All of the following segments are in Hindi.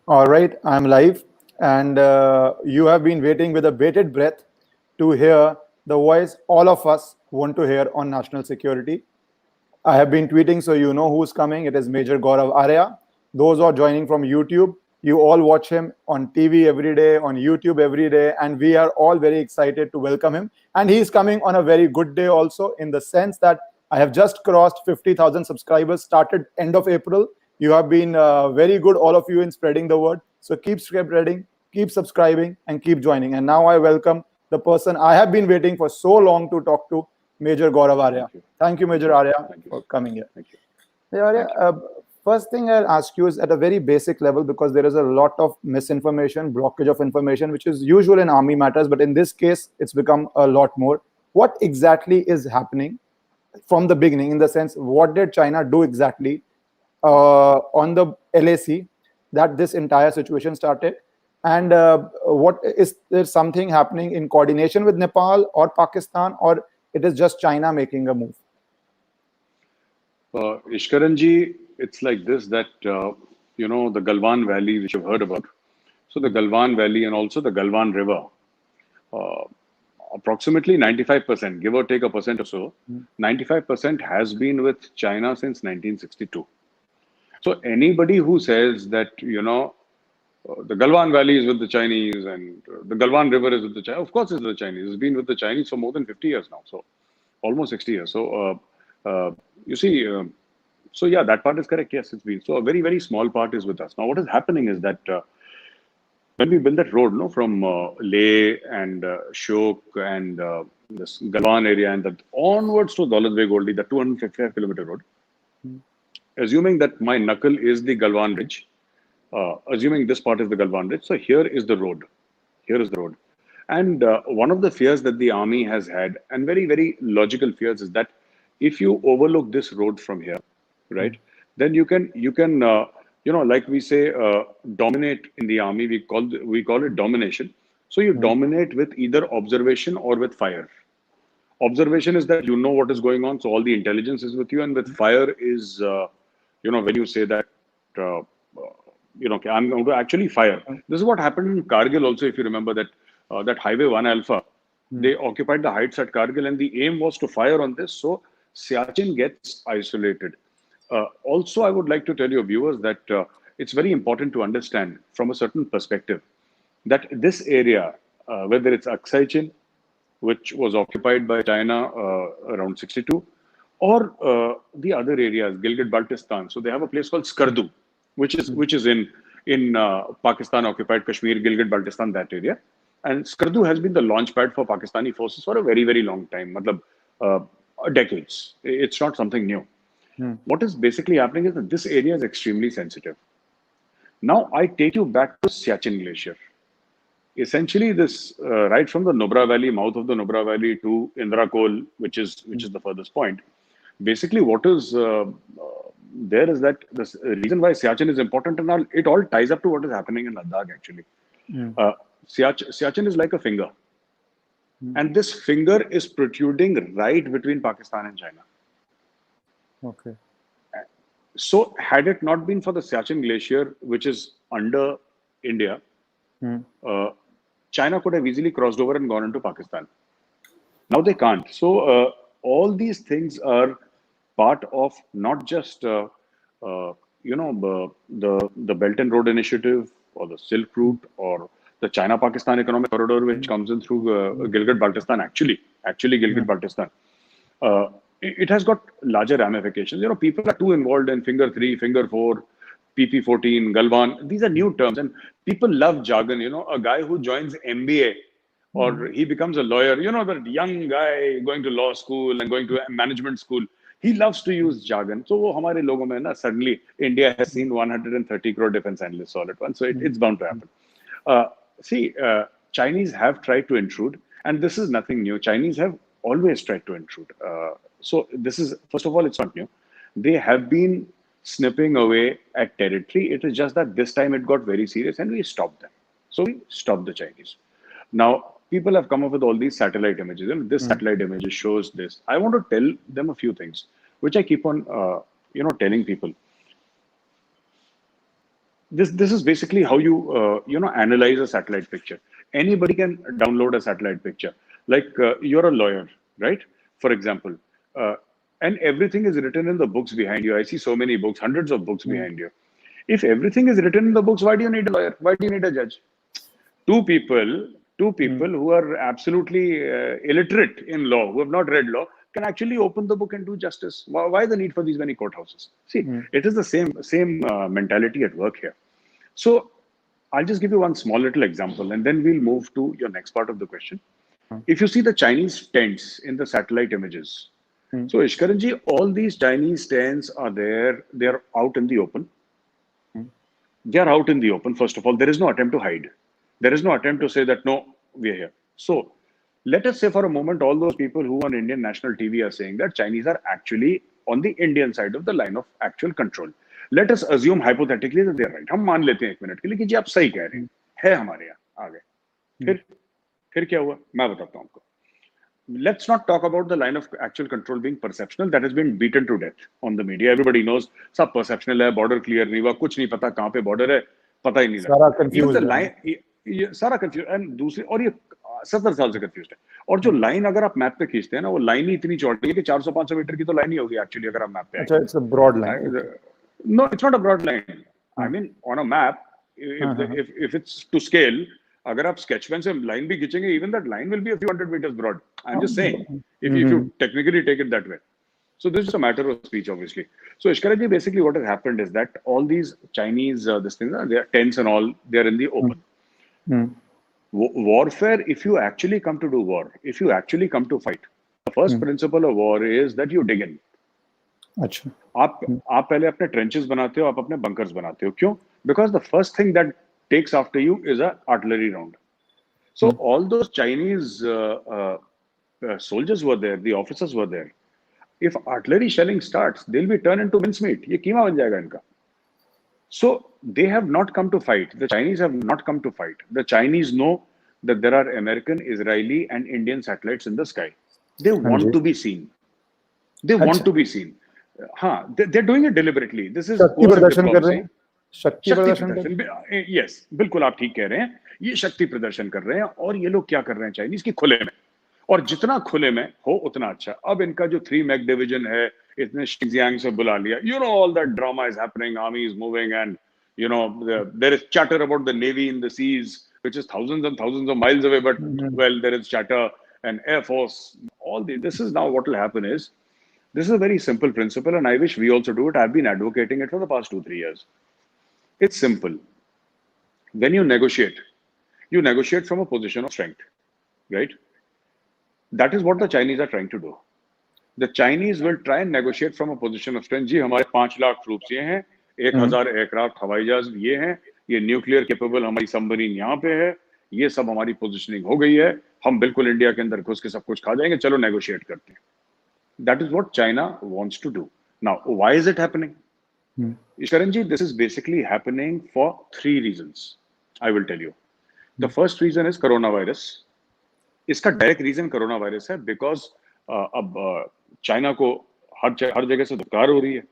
All right, I'm live, and you have been waiting with a bated breath to hear the voice all of us want to hear on national security. I have been tweeting, so you know who's coming. It is Major Gaurav Arya. Those who are joining from YouTube, you all watch him on TV every day, on YouTube every day, and we are all very excited to welcome him. And he is coming on a very good day also, in the sense that I have just crossed 50,000 subscribers, started end of April. You have been very good, all of you, in spreading the word. So keep spreading, keep subscribing, and keep joining. And now I welcome the person I have been waiting for so long to talk to, Major Gaurav Arya. Thank you. Thank you, Thank Major you. Arya, Thank you. for coming here. Thank you. Major Arya, Thank you. first thing I'll ask you is at a very basic level, because there is a lot of misinformation, blockage of information, which is usual in army matters, but in this case, it's become a lot more. What exactly is happening from the beginning, in the sense, what did China do exactly on the LAC that this entire situation started? And what is there something happening in coordination with Nepal or Pakistan, or it is just China making a move? Ishkaranji, it's like this that, the Galwan Valley, which you've heard about. So the Galwan Valley and also the Galwan River, uh, approximately 95%, give or take a percent or so, 95% has been with China since 1962. So anybody who says that, the Galwan Valley is with the Chinese and the Galwan River is with the Chinese, of course it's with the Chinese. It's been with the Chinese for more than 50 years now. So almost 60 years. So, you see, so yeah, that part is correct. Yes, it's been. So a very, very small part is with us. Now, what is happening is that when we built that road, no, from Leh and Shok and this Galwan area and that onwards to Daulat Beg Goldi, the 255-kilometer road, assuming that my knuckle is the Galwan Ridge, assuming this part is the Galwan Ridge, so here is the road. Here is the road. And one of the fears that the army has had, and very, very logical fears, is that if you overlook this road from here, right, then you can, like we say, dominate in the army. We call it domination. So you dominate with either observation or with fire. Observation is that you know what is going on, so all the intelligence is with you, and with fire is, when you say that, uh, okay, I'm going to actually fire. This is what happened in Kargil also, if you remember that that Highway 1 Alpha, they occupied the heights at Kargil, and the aim was to fire on this, so Siachen gets isolated. Also, I would like to tell your viewers that it's very important to understand from a certain perspective that this area, whether it's Aksai Chin, which was occupied by China around 62, or the other areas, Gilgit-Baltistan. So they have a place called Skardu, which is in Pakistan occupied Kashmir, Gilgit-Baltistan, that area. And Skardu has been the launch pad for Pakistani forces for a very, very long time, matlab, uh, decades. It's not something new. What is basically happening is that this area is extremely sensitive. Now I take you back to Siachen Glacier. Essentially, this right from the Nubra Valley, mouth of the Nubra Valley to Indrakol, which is the furthest point. Basically, what is there is that the reason why Siachen is important, and it all ties up to what is happening in Ladakh actually. Uh, Siachen is like a finger, and this finger is protruding right between Pakistan and China. Okay. So, had it not been for the Siachen Glacier, which is under India, uh, China could have easily crossed over and gone into Pakistan. Now they can't. So all these things are part of not just the Belt and Road Initiative or the Silk Route or the China-Pakistan Economic Corridor, which comes in through Gilgit-Baltistan. Actually Gilgit-Baltistan. It has got larger ramifications. People are too involved in Finger 3, Finger 4, PP14, Galwan. These are new terms, and people love jargon. A guy who joins MBA or he becomes a lawyer, that young guy going to law school and going to management school, he loves to use jargon. So, wo hamare logo mein na, suddenly India has seen 130 crore defense analysts all at once. So, it's bound to happen. Uh, Chinese have tried to intrude, and this is nothing new. Chinese have always tried to intrude. So this is, first of all, it's not new. They have been snipping away at territory. It is just that this time it got very serious, and we stopped them. So we stopped the Chinese. Now people have come up with all these satellite images, and this satellite images shows this. I want to tell them a few things, which I keep on, telling people. this is basically how you analyze a satellite picture. Anybody can download a satellite picture. Like you're a lawyer, right? For example, uh, and everything is written in the books behind you. I see so many books, hundreds of books behind you. If everything is written in the books, why do you need a lawyer? Why do you need a judge? two people two people who are absolutely illiterate in law, who have not read law, can actually open the book and do justice. Why the need for these many courthouses? See, it is the same mentality at work here. So I'll just give you one small little example, and then we'll move to your next part of the question. If you see the Chinese tents in the satellite images, so Ishkaranji, all these Chinese tents are there. They are out in the open. They are out in the open. First of all, there is no attempt to hide. There is no attempt to say that, no, we are here. So let us say for a moment, all those people who on Indian national TV are saying that Chinese are actually on the Indian side of the line of actual control. Let us assume hypothetically that they are right. हम मान लेते हैं एक मिनट के लिए कि जी आप सही कह रहे हैं, है हमारे यहाँ आ गए. फिर क्या हुआ मैं बताता हूँ आपको. Let's not talk about the line of actual control being perceptional. That has been beaten to death on the media. Everybody knows सब perceptional है, border clear नहीं हुआ, कुछ नहीं पता कहाँ पे border है, पता ही नहीं लगा. सारा confused Even the है. line, ये सारा कंफ्यूज. एंड दूसरी, और ये 70 साल से कंफ्यूज है. और जो लाइन अगर आप मैप पे खींचते हैं ना, वो लाइन ही इतनी चौड़ी है कि 400-500 मीटर की तो लाइन ही होगी एक्चुअली अगर आप मैप पे. अच्छा, it's a broad line. No, it's not a broad line. I mean on a map, if it's to scale, अगर आप स्केच पेन से लाइन भी खींचेंगे, even that line will be a few hundred meters broad. I'm just saying, if you technically take it that way. So this is a matter of speech, obviously. So Ishkaraji, basically what has happened is that all these Chinese, this thing, they are tents and all, they are in the open. Warfare, if you actually come to do war, if you actually come to fight, the first principle of war is that you dig in. अच्छा. आप पहले अपने trenches बनाते हो, आप अपने bunkers बनाते हो. क्यों? Because the first thing that takes after you is a artillery round. So all those Chinese soldiers were there, the officers were there. If artillery shelling starts, they'll be turned into mincemeat. ये कीमा बन जाएगा इनका. So they have not come to fight. The Chinese have not come to fight. The Chinese know that there are American, Israeli, and Indian satellites in the sky. They want to be seen. They want to be seen. हाँ, they're doing it deliberately. This is शक्ति प्रदर्शन कर रहे हैं. शक्ति प्रदर्शन. यस, बिल्कुल आप ठीक कह रहे हैं. ये शक्ति प्रदर्शन कर रहे हैं. और ये लोग क्या कर रहे हैं चाइनीज की, खुले में. और जितना खुले में हो उतना अच्छा. अब इनका जो 3 मैक डिवीजन है, इतने शिंजियांग से बुला लिया. You know, all that drama is happening, army is moving, and you know there is chatter about the navy in the seas, which is thousands and thousands of miles away, but well, there is chatter, and air force, all this is now what will happen is, this is a very simple principle, and I wish we also do it. I've been advocating it for the past 2-3 years. It's simple. When you negotiate from a position of strength, right? That is what the Chinese are trying to do. The Chinese will try and negotiate from a position of strength. जी हमारे 5 लाख ट्रूप्स ये हैं, 1000 एयरक्राफ्ट हवाई जहाज ये हैं, ये न्यूक्लियर केपेबल हमारी सबमरीन यहाँ पे है, ये सब हमारी पोजिशनिंग हो गई है, हम बिल्कुल इंडिया के अंदर घुस के सब कुछ खा जाएंगे, चलो नेगोशिएट करते हैं. That is what China wants to do. Now, why is it happening? Ishkaranji, this is basically happening for 3 reasons. I will tell you. The first reason is coronavirus. इसका डायरेक्ट रीजन कोरोना वायरस है, बिकॉज अब चाइना को हर जगह से धुकार हो रही है.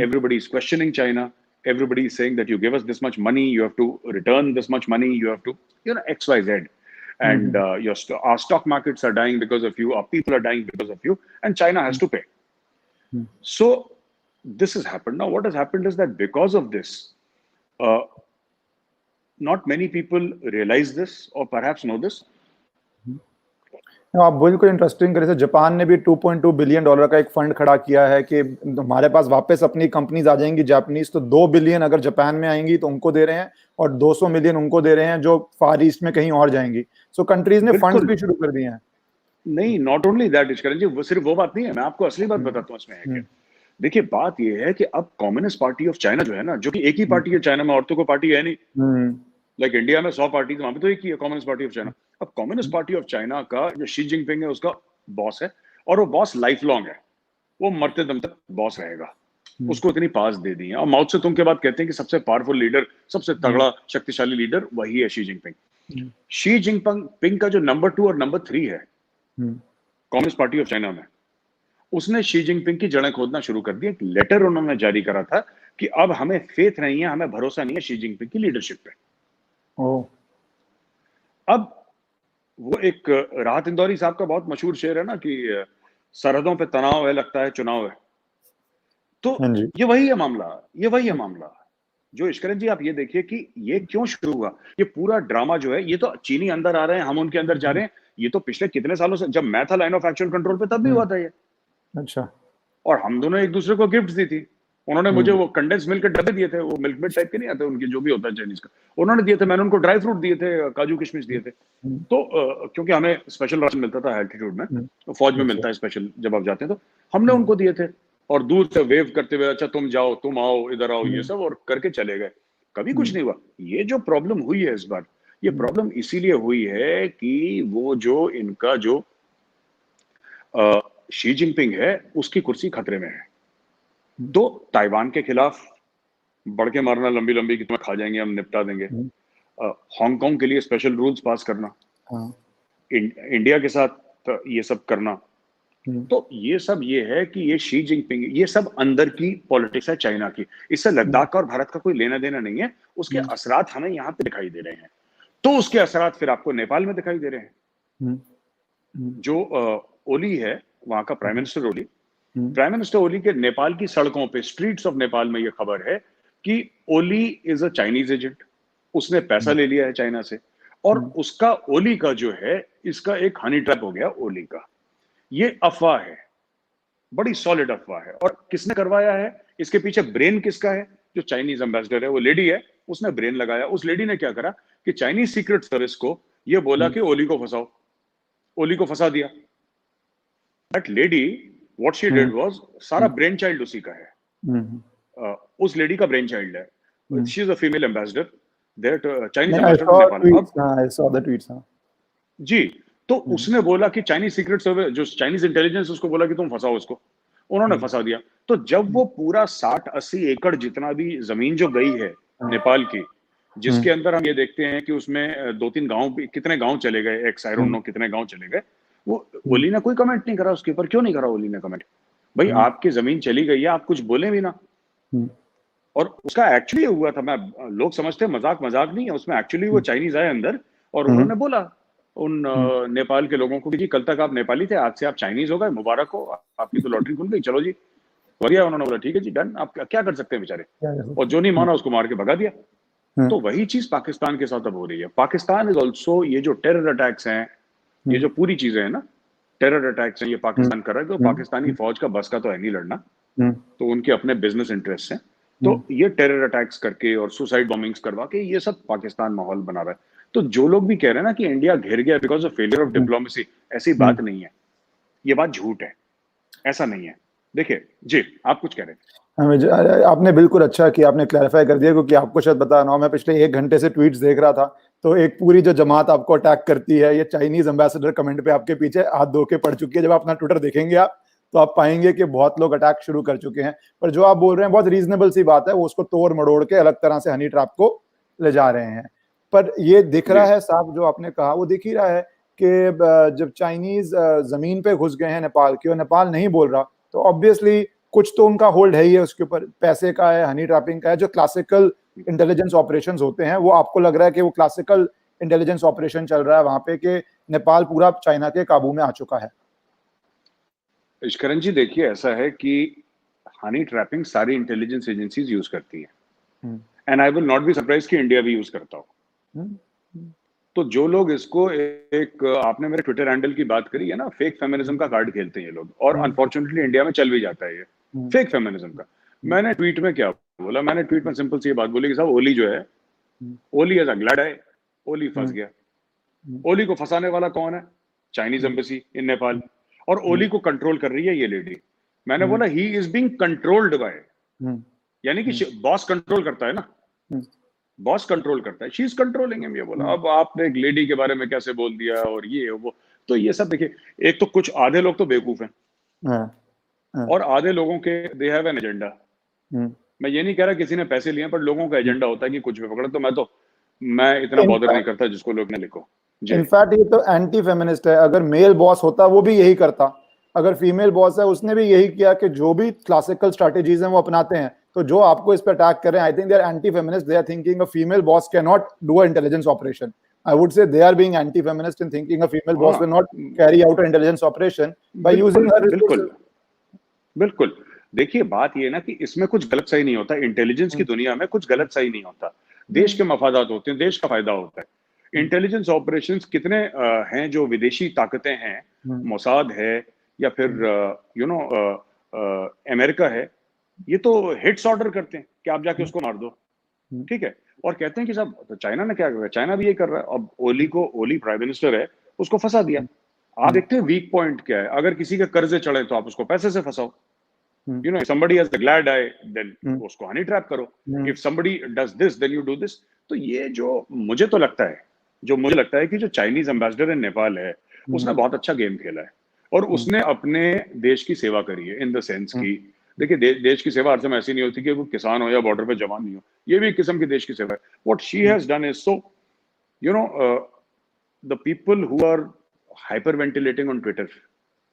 Everybody is questioning China. Everybody is saying that you give us this much money, you have to return this much money, you have to, X, Y, Z. And our stock markets are dying because of you, our people are dying because of you, and China has to pay. So this has happened. Now, what has happened is that because of this, not many people realize this or perhaps know this. आप बिल्कुल इंटरेस्टिंग करे. जापान ने भी $2.2 बिलियन का एक फंड खड़ा किया है कि हमारे पास वापस अपनी कंपनीज आ जाएंगी जापानीज, तो 2 बिलियन अगर जापान में आएंगी तो उनको दे रहे हैं, और 200 मिलियन उनको दे रहे हैं जो फार ईस्ट में कहीं और जाएंगी. सो कंट्रीज ने फंड्स भी शुरू कर दिए हैं. नहीं, नॉट ओनली दैट इश्करण जी, वो सिर्फ वो बात नहीं है. मैं आपको असली बात बताता हूँ इसमें है क्या. देखिए, बात ये है कि अब कम्युनिस्ट पार्टी ऑफ चाइना जो है ना, जो कि एक ही पार्टी है चाइना में, औरतों को पार्टी है नहीं. लाइक इंडिया में 100 पार्टी, वहां पे तो एक ही है, कम्युनिस्ट पार्टी ऑफ चाइना. अब कम्युनिस्ट पार्टी ऑफ चाइना का जो शी जिनपिंग है, उसका बॉस है, और वो बॉस लाइफ लॉन्ग है. वो मरते दम तक बॉस रहेगा. उसको इतनी पास दे दी है. और माओ त्से-तुंग के बाद कहते हैं कि सबसे पावरफुल लीडर, सबसे तगड़ा शक्तिशाली लीडर वही है शी जिनपिंग. शी जिनपिंग का जो नंबर 2 और नंबर 3 है कम्युनिस्ट पार्टी ऑफ चाइना में, उसने शी जिनपिंग की जड़ें खोदना शुरू कर दी. एक लेटर उन्होंने जारी करा था कि अब हमें फेथ नहीं है, हमें भरोसा नहीं है शी जिनपिंग की लीडरशिप पे। ओ, अब वो एक राहत इंदौरी साहब का बहुत मशहूर शेर है ना कि सरहदों पे तनाव है, लगता है चुनाव है। तो हाँ जी। ये वही है मामला, ये वही है मामला। जो इश्करन जी आप ये देखिए कि ये क्यों शुरू हुआ, ये पूरा ड्रामा जो है, ये तो चीनी अंदर आ रहे हैं, हम उनके अंदर जा रहे हैं। ये तो पिछले कितने सालों से, जब मैं था लाइन ऑफ एक्चुअल कंट्रोल पे, तब भी हुआ था ये। अच्छा। और हम दोनों एक दूसरे को गिफ्ट दी थी। उन्होंने मुझे हम्म, वो कंडेंस मिल्क के डब्बे दिए थे, वो मिल्क मेड टाइप के नहीं आते उनके, जो भी होता है चाइनीज का, उन्होंने दिए थे। मैंने उनको ड्राई फ्रूट दिए थे, काजू किशमिश दिए थे। हम्म, तो क्योंकि हमें स्पेशल राशन मिलता था एल्टीट्यूड में, हम्म, तो फौज में अच्छा। मिलता है स्पेशल जब आप जाते हैं, तो हमने हम्म, उनको दिए थे। और दूर से वेव करते हुए, अच्छा तुम जाओ, तुम आओ, इधर आओ, ये हम्म, सब, और करके चले गए। कभी कुछ हम्म, नहीं हुआ। ये जो प्रॉब्लम हुई है इस बार, ये हम्म, प्रॉब्लम इसीलिए हुई है कि वो जो इनका जो शी जिनपिंग है, उसकी कुर्सी खतरे में है। हम्म, तो ताइवान के खिलाफ बढ़ के मारना, लंबी लंबी कि तुम्हें खा जाएंगे, हम निपटा देंगे। हम्म, हांगकांग के लिए स्पेशल रूल्स पास करना, हाँ, इंडिया के साथ ये सब करना। हम्म, तो ये सब ये है कि ये शी जिनपिंग, ये सब अंदर की पॉलिटिक्स है चाइना की। इससे हम्म, लद्दाख का और भारत का कोई लेना देना नहीं है। उसके हम्म, असरात हमें यहाँ पे दिखाई दे रहे हैं। तो उसके असरात फिर आपको नेपाल में दिखाई दे रहे हैं। हम्म, हम्म, जो ओली है, वहां का प्राइम हम्म, मिनिस्टर ओली, हम्म, प्राइम मिनिस्टर ओली के नेपाल की सड़कों पे, स्ट्रीट्स ऑफ नेपाल में, ये खबर है कि ओली इज अ चाइनीज एजेंट। उसने पैसा ले लिया है चाइना से, और हम्म, उसका, ओली का जो है, इसका एक हनी ट्रैप हो गया ओली का। ये अफवाह है, बड़ी सॉलिड अफवाह है। और किसने करवाया है, इसके पीछे ब्रेन किसका है? जो चाइनीज एम्बेसडर है, वो लेडी है, उसने ब्रेन लगाया। उस लेडी ने क्या करा कि चाइनीज सीक्रेट सर्विस को ये बोला कि ओली को फंसाओ, ओली को फंसा दिया। That lady, what she did hmm, was, सारा ब्रेन चाइल्ड उसी का है। हम्म, उस लेडी का ब्रेन चाइल्ड है। Hmm. She is a female ambassador, that Chinese नहीं, I ambassador to so Nepal. अब ट्वीट्स, हाँ, आई सॉ द ट्वीट्स, हाँ। जी, तो हम्म, उसने बोला कि चाइनीज सीक्रेट सर्विस, जो चाइनीज इंटेलिजेंस, उसको बोला कि तुम फंसाओ उसको। उन्होंने हम्म, फंसा दिया। तो जब वो पूरा 60-80 एकड़ जितना भी जमीन जो गई है नेपाल की, हम्म, जिसके अंदर हम ये देखते हैं कि उसमें 2-3 गांव भी, कितने गांव चले गए, X I don't hmm, no कितने गांव चले गए। वो हम्म, ओली ने कोई कमेंट नहीं करा उसके ऊपर। क्यों नहीं करा ओली ने कमेंट? भाई हम्म, आपकी जमीन चली गई है, आप कुछ बोले भी ना। हम्म, और उसका एक्चुअली हुआ था, मैं, लोग समझते हैं मजाक मजाक नहीं है, उसमें एक्चुअली वो चाइनीज आए अंदर, और हम्म, उन्होंने बोला उन नेपाल के लोगों को कि जी कल तक आप नेपाली थे, आज से आप चाइनीज हो गए, मुबारक हो, आपकी तो लॉटरी खुल गई, चलो जी, बढ़िया। उन्होंने बोला ठीक है जी, डन, आप क्या कर सकते हैं बेचारे। क्या कर और सकते जो नहीं हैं? माना उसको मार के भगा दिया। हम्म, तो वही चीज पाकिस्तान के साथ अब हो रही है। पाकिस्तान इज ऑल्सो, ये जो टेरर अटैक्स हैं, ये हम्म, जो पूरी चीजें हैं ना, टेरर अटैक्स हैं, ये हम्म, पाकिस्तान कर रहा है। तो हम्म, पाकिस्तानी फौज का बस का तो है नहीं लड़ना, हम्म, तो उनके अपने बिजनेस इंटरेस्ट हैं। तो हम्म, ये टेरर अटैक्स करके और सुसाइड बॉम्बिंग्स करवा के ये सब पाकिस्तान माहौल बना रहा है। तो जो लोग भी कह रहे हैं ना कि इंडिया घिर गया because of failure of hmm, diplomacy, ऐसी हम्म। बात नहीं है। ये बात झूठ है, ऐसा नहीं है। देखिए जी, आप कुछ कह रहे थे। अरे, आपने बिल्कुल अच्छा किया, आपने क्लैरिफाई कर दिया, क्योंकि आपको शायद पता ना हो, मैं पिछले 1 घंटे से ट्वीट्स देख रहा था। तो एक पूरी जो जमात आपको अटैक करती है, ये चाइनीज एम्बेसडर कमेंट पे आपके पीछे हाथ धो के पड़ चुकी है। जब आप अपना ट्विटर देखेंगे आप, तो आप पाएंगे कि बहुत लोग अटैक शुरू कर चुके हैं। पर जो आप बोल रहे हैं बहुत रीजनेबल सी बात है, वो उसको तोड़ मड़ोड़ के अलग तरह से हनी ट्रैप को ले जा रहे हैं। पर ये दिख रहा जी, है साहब, जो आपने कहा वो दिख ही रहा है कि जब चाइनीज जमीन पे घुस गए हैं नेपाल की, और नेपाल नहीं बोल रहा, तो ऑब्वियसली कुछ तो उनका होल्ड है ही है उसके ऊपर, पैसे का है, हनी ट्रैपिंग का है। जो क्लासिकल इंटेलिजेंस ऑपरेशंस होते हैं, वो आपको लग रहा है कि वो क्लासिकल इंटेलिजेंस ऑपरेशन चल रहा है वहां पे, कि नेपाल पूरा चाइना के काबू में आ चुका है। इश्करन जी देखिए, ऐसा है कि हनी ट्रैपिंग सारी इंटेलिजेंस एजेंसीज यूज करती है, hmm, and I will not be surprise कि इंडिया भी यूज करता हो। हम्म, तो जो लोग इसको एक, आपने मेरे ट्विटर हैंडल की बात करी है ना, फेक फेमिनिज्म का कार्ड खेलते हैं ये लोग, और हम्म, अनफॉर्चुनेटली इंडिया में चल भी जाता है ये हम्म, फेक फेमिनिज्म का। हम्म, मैंने ट्वीट में क्या बोला? मैंने ट्वीट में सिंपल सी ये बात बोली कि साहब, ओली जो है, हम्म, ओली एज अ ग्लैड है, ओली फंस हम्म, गया। हम्म, ओली को फंसाने वाला कौन है? Chinese hmm, embassy in Nepal. और हम्म, ओली को कंट्रोल कर रही है ये लेडी। मैंने हम्म, बोला he is being controlled by, hmm, यानी हम्म, कि बॉस कंट्रोल करता है ना, हम्म, बॉस कंट्रोल करता है, शी इज कंट्रोलिंग हिम। ये बोला। हम्म, अब आपने एक लेडी के बारे में कैसे बोल दिया, और ये वो। तो ये सब देखिए, एक तो कुछ आधे लोग तो बेवकूफ हैं, हाँ, हाँ, और आधे लोगों के दे हैव एन एजेंडा। हम्म। मैं ये नहीं कह रहा किसी ने पैसे लिए, पर लोगों का एजेंडा होता है कि कुछ भी पकड़े। तो मैं इतना बॉदर नहीं करता जिसको लोग ने लिखो जी। इनफैक्ट ये तो एंटी फेमिनिस्ट है। अगर मेल बॉस होता वो भी यही करता, अगर फीमेल बॉस है उसने भी यही किया कि जो भी क्लासिकल स्ट्रैटेजीज हैं वो अपनाते हैं, तो जो आपको इस पे अटैक कर रहे हैं, I think they are anti feminist, they are thinking a female boss can not do a intelligence operation. I would say they are being anti-feminist in thinking a female boss will हाँ, not carry out an intelligence operation by using बिल्कुल her बिल्कुल resources. बिल्कुल. देखिए बात ये ना कि इसमें कुछ गलत सही नहीं होता. इंटेलिजेंस की हम्म, दुनिया में कुछ गलत सही नहीं होता. देश हम्म, के मफादात होते हैं, देश का फायदा होता है. हम्म, इंटेलिजेंस ऑपरेशंस कितने हैं जो विदेशी ताकतें हैं, हम्म, मोसाद है या फिर यू नो अमेरिका है, ये तो हिट्स ऑर्डर करते हैं कि आप जाके हम्म, उसको मार दो. हम्म, ठीक है. और कहते हैं कि साहब तो चाइना ने क्या कर रहा है, चाइना भी यही कर रहा है. अब ओली प्राइम मिनिस्टर है, उसको फंसा दिया. आप हम्म, देखते हैं वीक पॉइंट क्या है. अगर किसी के कर्जे चढ़े तो आप उसको पैसे से फंसाओ. हम्म, You know, if somebody has the glad eye, then हम्म, उसको हनी ट्रैप करो. हम्म, If somebody does this, then you do this. तो ये जो मुझे लगता है कि जो चाइनीज एम्बेसडर इन नेपाल है, उसने हम्म, बहुत अच्छा गेम खेला है. और हम्म, उसने अपने देश की सेवा करी है इन द सेंस हम्म, की, देखिए देश की सेवा हर समय ऐसी नहीं होती कि वो किसान हो या बॉर्डर पे जवान नहीं हो. ये भी एक किस्म की देश की सेवा है. What she has done is so, you know, the people who are hyper ventilating on Twitter,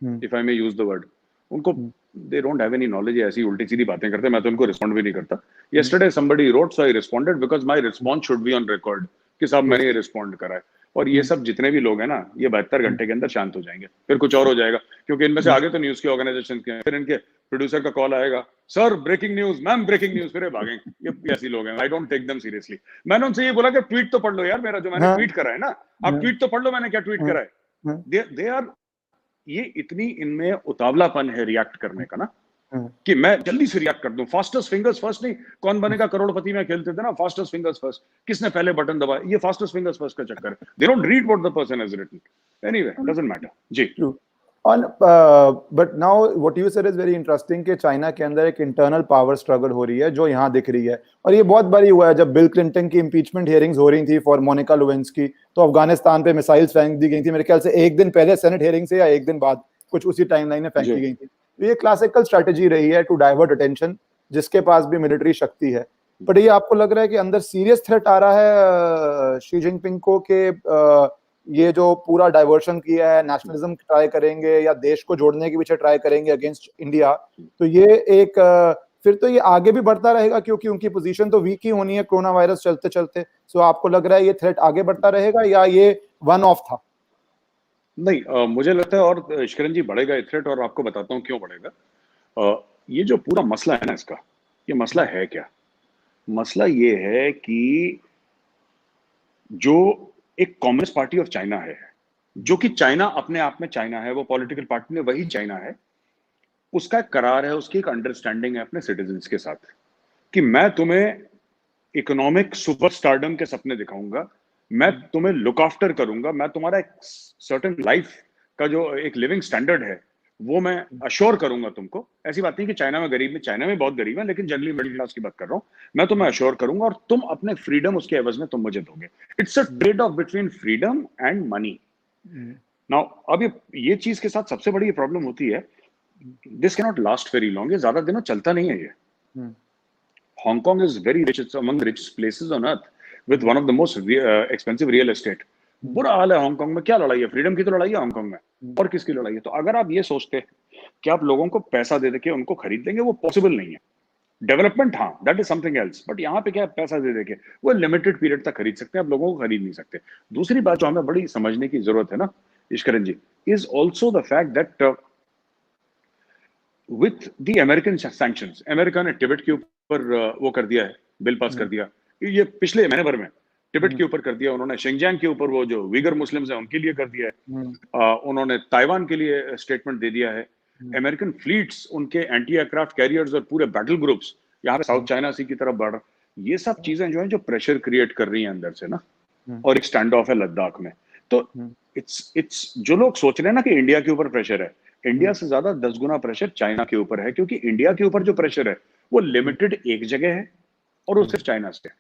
hmm, if I may use the word, उनको hmm, they don't have any knowledge. ऐसी उल्टी सीधी बातें करते हैं. मैं तो उनको रिस्पॉन्ड भी नहीं करता. हम्म, yesterday somebody wrote, so I responded because my response should be on record कि साहब yes, मैंने ये रिस्पॉन्ड करा है. और ये हम्म, सब जितने भी लोग हैं ना, ये 72 हम्म, घंटे के अंदर शांत हो जाएंगे. फिर कुछ और हो जाएगा, क्योंकि इनमें से हम्म, आगे तो न्यूज की ऑर्गेनाइजेशन के हैं. फिर इनके प्रोड्यूसर का कॉल आएगा, sir breaking news, ma'am breaking news, फिर ये भागेंगे. ये ऐसी लोग हैं. I don't take them seriously. मैंने उनसे ये बोला कि ट्वीट तो पढ़ लो यार, मेरा जो मैंने हाँ, ट्वीट करा है ना, आप हाँ, ट्वीट तो पढ़ लो मैंने क्या ट्वीट हाँ, करा है. हाँ, दे आर, ये इतनी इनमें उतावलापन है रिएक्ट करने का ना, हाँ, कि मैं जल्दी से रिएक्ट कर दूं. फास्टेस्ट फिंगर्स फर्स्ट नहीं, कौन बनेगा करोड़पति में खेलते थे ना, फास्टेस्ट फिंगर्स फर्स्ट, किसने पहले बटन दबाया, ये फास्टेस्ट फिंगर्स फर्स्ट का चक्कर है. They don't read what the person has written. Anyway, doesn't matter जी. true. On, but now what you said is very interesting कि चाइना के अंदर एक इंटरनल पावर स्ट्रगल हो रही है जो यहाँ दिख रही है. और ये बहुत बारी हुआ है. जब बिल क्लिंटन की इम्पीचमेंट हियरिंग्स हो रही थी फॉर मोनिका लेविंस्की, तो अफगानिस्तान पे मिसाइल्स फेंक दी गई थी. मेरे ख्याल से एक दिन पहले सेनेट हियरिंग से या एक दिन बाद कुछ उसी टाइमलाइन में फेंकी जी. गई थी. तो ये क्लासिकल स्ट्रेटेजी रही है टू डाइवर्ट अटेंशन, जिसके पास भी मिलिट्री शक्ति है. बट ये आपको लग रहा है कि अंदर सीरियस थ्रेट आ रहा है शी जिनपिंग को कि ये जो पूरा डाइवर्शन किया है, नेशनलिज्म ट्राई करेंगे या देश को जोड़ने के पीछे ट्राई करेंगे अगेंस्ट इंडिया, तो ये एक फिर तो ये आगे भी बढ़ता रहेगा क्योंकि उनकी पोजीशन तो वीक ही होनी है कोरोना वायरस चलते चलते. सो आपको लग रहा है ये थ्रेट आगे बढ़ता रहेगा या ये वन ऑफ था? नहीं, मुझे लगता है और इश्करन जी बढ़ेगा ये थ्रेट, और आपको बताता हूँ क्यों बढ़ेगा. ये जो पूरा मसला है ना इसका, ये मसला है क्या? मसला ये है कि जो एक कम्युनिस्ट पार्टी ऑफ चाइना है, जो कि चाइना अपने आप में चाइना है, वो पॉलिटिकल पार्टी में वही चाइना है, उसका एक करार है, उसकी एक अंडरस्टैंडिंग है अपने सिटीजन्स के साथ कि मैं तुम्हें इकोनॉमिक सुपरस्टारडम के सपने दिखाऊंगा, मैं तुम्हें लुक आफ्टर करूंगा, मैं तुम्हारा एक सर्टेन लाइफ का जो एक लिविंग स्टैंडर्ड है वो मैं अश्योर करूंगा तुमको. ऐसी बात नहीं कि चाइना में गरीब में, चाइना में बहुत गरीब है, लेकिन जनरली मिडिल क्लास की बात कर रहा हूं. मैं तुम्हें अश्योर करूंगा और तुम अपने फ्रीडम उसके एवज में तुम मुझे दोगे. It's a trade off between freedom and money. Now अब ये चीज के साथ सबसे बड़ी प्रॉब्लम होती है, this can not last very long. ये ज्यादा दिनों चलता नहीं है ये. Hong Kong is very rich. It's among the richest places on earth with one of the most expensive real estate. बुरा हाल है हांगकांग में. क्या लड़ाई है? फ्रीडम की तो लड़ाई है हांगकांग में, और किसकी लड़ाई है? तो अगर आप ये सोचते हैं कि आप लोगों को पैसा दे देके उनको खरीद लेंगे, वो पॉसिबल नहीं है. डेवलपमेंट हाँ, that is something else, but यहाँ पे क्या है, पैसा दे देके वो लिमिटेड पीरियड तक खरीद सकते हैं, आप लोगों को खरीद नहीं सकते. दूसरी बात जो हमें बड़ी समझने की जरूरत है ना Ishkaran ji, is also the fact that with the American sanctions, America ने टिबेट के ऊपर वो कर दिया है, बिल पास कर दिया ये पिछले महीने भर में. टिबेट के ऊपर कर दिया उन्होंने, शिंगजांग के ऊपर वो जो वीगर मुस्लिम्स हैं उनके लिए कर दिया है. उन्होंने ताइवान के लिए स्टेटमेंट दे दिया है. अमेरिकन फ्लीट्स, उनके एंटी एयरक्राफ्ट कैरियर्स और पूरे बैटल ग्रुप्स यहाँ पे साउथ चाइना सी की तरफ बढ़ रहा. ये सब चीजें जो है जो प्रेशर क्रिएट कर रही हैं अंदर से ना, और एक स्टैंड ऑफ है लद्दाख में. तो इट्स जो लोग सोच रहे हैं ना कि इंडिया के ऊपर प्रेशर है, इंडिया से ज्यादा 10 गुना प्रेशर चाइना के ऊपर है, क्योंकि इंडिया के ऊपर जो प्रेशर है वो लिमिटेड एक जगह है और वो सिर्फ चाइना से है.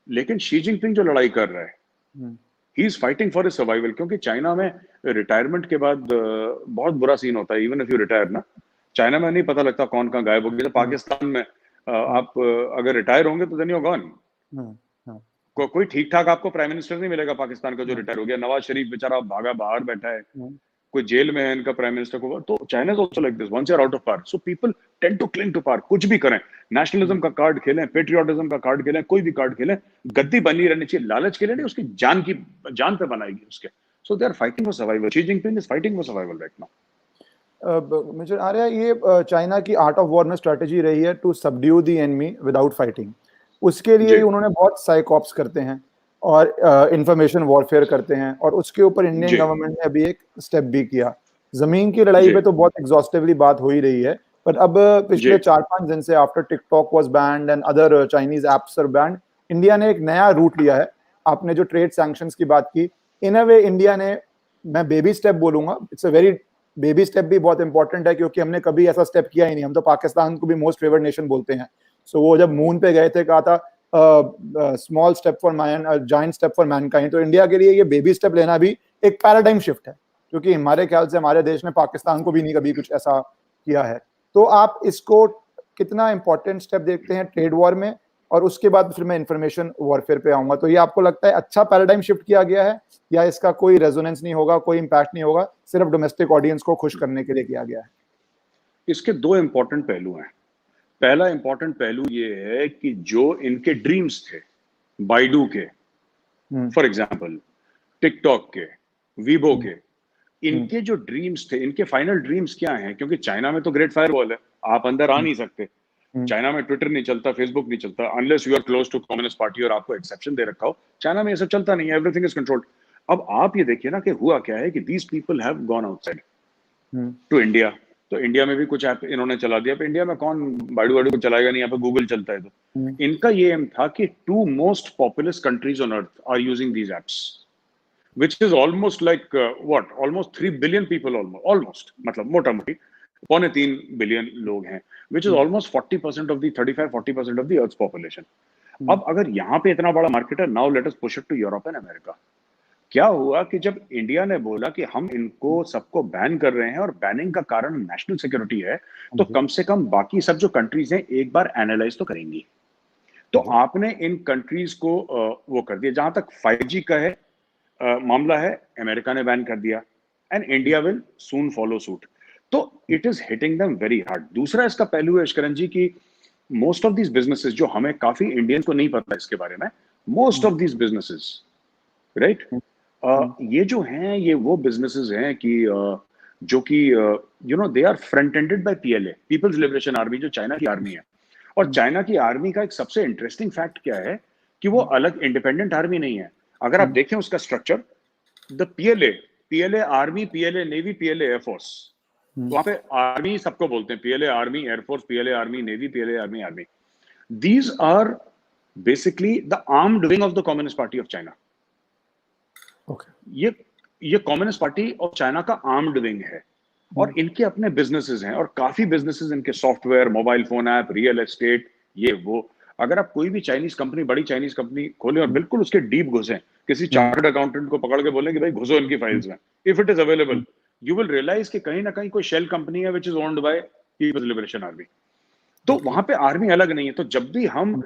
लेकिन शी जिनपिंग जो लड़ाई कर रहा है, he is fighting for his survival, क्योंकि चाइना में रिटायरमेंट के बाद बहुत बुरा सीन होता है. इवन इफ यू रिटायर ना, चाइना में नहीं पता लगता कौन कहाँ गायब हो गया. पाकिस्तान में आप अगर रिटायर होंगे तो देन यू आर गॉन. कोई ठीक ठाक आपको प्राइम मिनिस्टर नहीं मिलेगा पाकिस्तान का जो रिटायर हो गया. नवाज शरीफ बेचारा भागा बाहर बैठा है. कोई जेल में है इनका प्राइम मिनिस्टर को, तो China is also like this, once you are out of power so people tend to cling to power, कुछ भी करें, नेशनलिज्म का कार्ड खेलें, पेट्रियोटिज्म का कार्ड खेलें, कोई भी कार्ड खेलें, गद्दी बनी रहनी चाहिए, लालच के लिए नहीं, उसकी जान पे बनाएगी उसके। So they are fighting for survival, Xi Jinping is fighting for survival right now. Mister Arya, ये चाइना की आर्ट ऑफ वॉर में स्ट्रेटेजी रही है to subdue the enemy without fighting. उसके लिए ही उन्होंने बहुत साइकॉप्स करते हैं और इंफॉर्मेशन वॉरफेयर करते हैं, और उसके ऊपर इंडियन गवर्नमेंट ने अभी एक स्टेप भी किया। जमीन की लड़ाई पे तो बहुत एग्जॉस्टिवली बात हो ही रही है, पर अब पिछले 4-5 दिन से after TikTok was banned and other Chinese apps are banned, India ने एक नया रूट लिया है। आपने जो ट्रेड सैंक्शंस की बात की, इन अ वे इंडिया ने, मैं बेबी स्टेप बोलूंगा, it's a very baby step भी बहुत इंपॉर्टेंट है, क्योंकि हमने कभी ऐसा स्टेप किया ही नहीं। हम तो पाकिस्तान को भी मोस्ट फेवर्ड नेशन बोलते हैं। सो वो जब मून पे गए थे, कहा था small step for man, giant step for Mankind. तो इंडिया के लिए ये बेबी स्टेप लेना भी एक पैराडाइम शिफ्ट है, क्योंकि हमारे ख्याल से हमारे देश ने पाकिस्तान को भी नहीं कभी कुछ ऐसा किया है। तो आप इसको कितना इंपॉर्टेंट स्टेप देखते हैं ट्रेड वॉर में? और उसके बाद फिर मैं इंफॉर्मेशन वॉरफेयर पे आऊंगा। तो ये आपको लगता है अच्छा पैराडाइम शिफ्ट किया गया है, या इसका कोई रेजोनेंस नहीं होगा, कोई इंपैक्ट नहीं होगा, सिर्फ डोमेस्टिक ऑडियंस को खुश करने के लिए किया गया है? इसके दो इंपॉर्टेंट पहलू हैं। पहला इंपॉर्टेंट पहलू ये है कि जो इनके ड्रीम्स थे, बाइडू के, फॉर एग्जाम्पल टिकटॉक के, वीबो के, इनके जो ड्रीम्स थे, इनके फाइनल ड्रीम्स क्या हैं? क्योंकि चाइना में तो ग्रेट फायरवॉल है, आप अंदर आ नहीं सकते। चाइना में ट्विटर नहीं चलता, फेसबुक नहीं चलता, unless you are close to communist party और आपको एक्सेप्शन दे रखा हो। चाइना में ये सब चलता नहीं है, एवरीथिंग इज कंट्रोल्ड। अब आप ये देखिए ना कि हुआ क्या है कि these people have gone outside to India. तो इंडिया में भी कुछ ऐप इन्होंने चला दिया। अब इंडिया में कौन बाइडू वाइडू को चलाएगा नहीं, यहाँ पे गूगल चलता है। तो इनका ये एम था कि 2 most populous countries on earth are using these apps, which is almost like almost 3 billion people, almost मतलब मोटा मोटी 2.3 बिलियन लोग हैं, which is almost 40% of the 35-40% of the Earth's population. अब अगर यहाँ पे इतना बड़ा मार्केट है, now let us push it to Europe and America. क्या हुआ कि जब इंडिया ने बोला कि हम इनको सबको बैन कर रहे हैं और बैनिंग का कारण नेशनल सिक्योरिटी है, तो कम से कम बाकी सब जो कंट्रीज हैं एक बार एनालाइज तो करेंगी। तो आपने इन कंट्रीज को वो कर दिया। जहां तक 5G का है मामला है, अमेरिका ने बैन कर दिया and India will soon follow suit. तो it is hitting them very hard. दूसरा इसका पहलू है अशकरन जी की मोस्ट ऑफ दीज बिजनेसेस, जो हमें काफी इंडियंस को नहीं पता इसके बारे में, most of these businesses right, ये जो हैं ये वो बिजनेसेस हैं कि जो कि you know they are front ended by PLA, People's Liberation Army, जो चाइना की आर्मी है। और चाइना की आर्मी का एक सबसे इंटरेस्टिंग फैक्ट क्या है कि वो अलग इंडिपेंडेंट आर्मी नहीं है। अगर आप देखें उसका structure, the PLA army, PLA navy, PLA air force, वहां पे आर्मी सबको बोलते हैं, PLA army air force, PLA army navy, PLA army army. These are basically the armed wing of the Communist Party of China. ये कम्युनिस्ट पार्टी ऑफ चाइना का आर्म्ड विंग है, और इनके अपने बिजनेसेस हैं, और काफी बिजनेसेस इनके software, mobile phone app, real estate, ये वो। अगर आप कोई भी चाइनीज कंपनी, बड़ी चाइनीज कंपनी खोलें और बिल्कुल उसके डीप घुसें, किसी चार्टर्ड अकाउंटेंट को पकड़ के बोलें कि भाई घुसो इनकी फाइल्स में, if it is available, you will realise कि कहीं ना कहीं कोई शेल कंपनी है which is owned by People's Liberation Army. तो वहां पे आर्मी अलग नहीं है। तो जब भी हम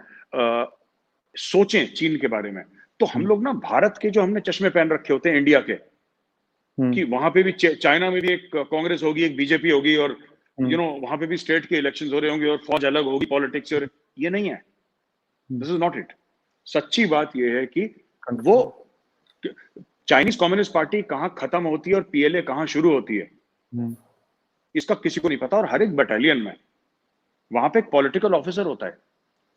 सोचें चीन के बारे में, तो हम लोग ना भारत के जो हमने चश्मे पहन रखे होते हैं इंडिया के, कि वहां पे भी चाइना में भी एक कांग्रेस होगी, एक बीजेपी होगी, और यू नो वहां पे भी स्टेट के इलेक्शंस हो रहे होंगे और फौज अलग होगी, पॉलिटिक्स और ये नहीं है। This is not it. सच्ची बात यह है कि वो चाइनीज कम्युनिस्ट पार्टी कहां खत्म होती है और पीएलए कहां शुरू होती है, इसका किसी को नहीं पता। और हर एक बटालियन में वहां पे एक पॉलिटिकल ऑफिसर होता है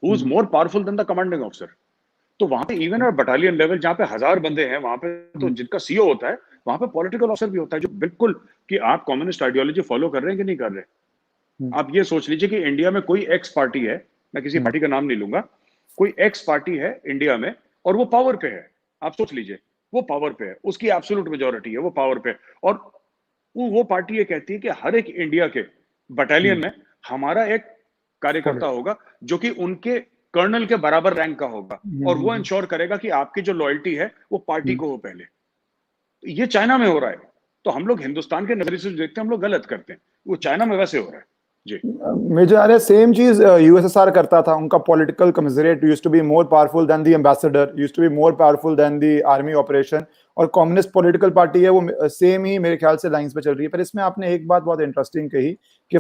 who is more powerful than the commanding officer. तो वहां पे इवन और बटालियन लेवल जहां पे 1000 बंदे हैं, वहां पे तो जिनका सीओ होता है, वहां पे पॉलिटिकल ऑफिसर भी होता है, जो बिल्कुल कि आप कम्युनिस्ट आइडियोलॉजी फॉलो कर रहे हैं कि नहीं कर रहे। आप ये सोच लीजिए कि इंडिया में कोई एक्स पार्टी है, मैं किसी पार्टी का नाम नहीं लूंगा, कोई एक्स पार्टी है इंडिया में और वो पावर पे है। आप सोच लीजिए वो पावर पे है, उसकी एब्सोल्यूट मेजॉरिटी है, वो पावर पे है, और वो पार्टी ये कहती है कि हर एक इंडिया के बटालियन में हमारा एक कार्यकर्ता होगा जो कि उनके कर्नल के बराबर रैंक का होगा, और वो इंश्योर करेगा कि आपकी जो लॉयल्टी है वो पार्टी को हो पहले। ये चाइना में हो रहा है। तो हम लोग हिंदुस्तान के नजरिए से देखते हैं, हम लोग गलत करते हैं, वो चाइना में वैसे हो रहा है। जी मुझे आ रहा है सेम चीज यूएसएसआर करता था. उनका political commissariat used to be more powerful than the ambassador, used to be more powerful than the army operation. और कम्युनिस्ट पॉलिटिकल पार्टी है वो सेम ही मेरे ख्याल से लाइंस पे चल रही है. पर इसमें आपने एक बात बहुत इंटरेस्टिंग कही कि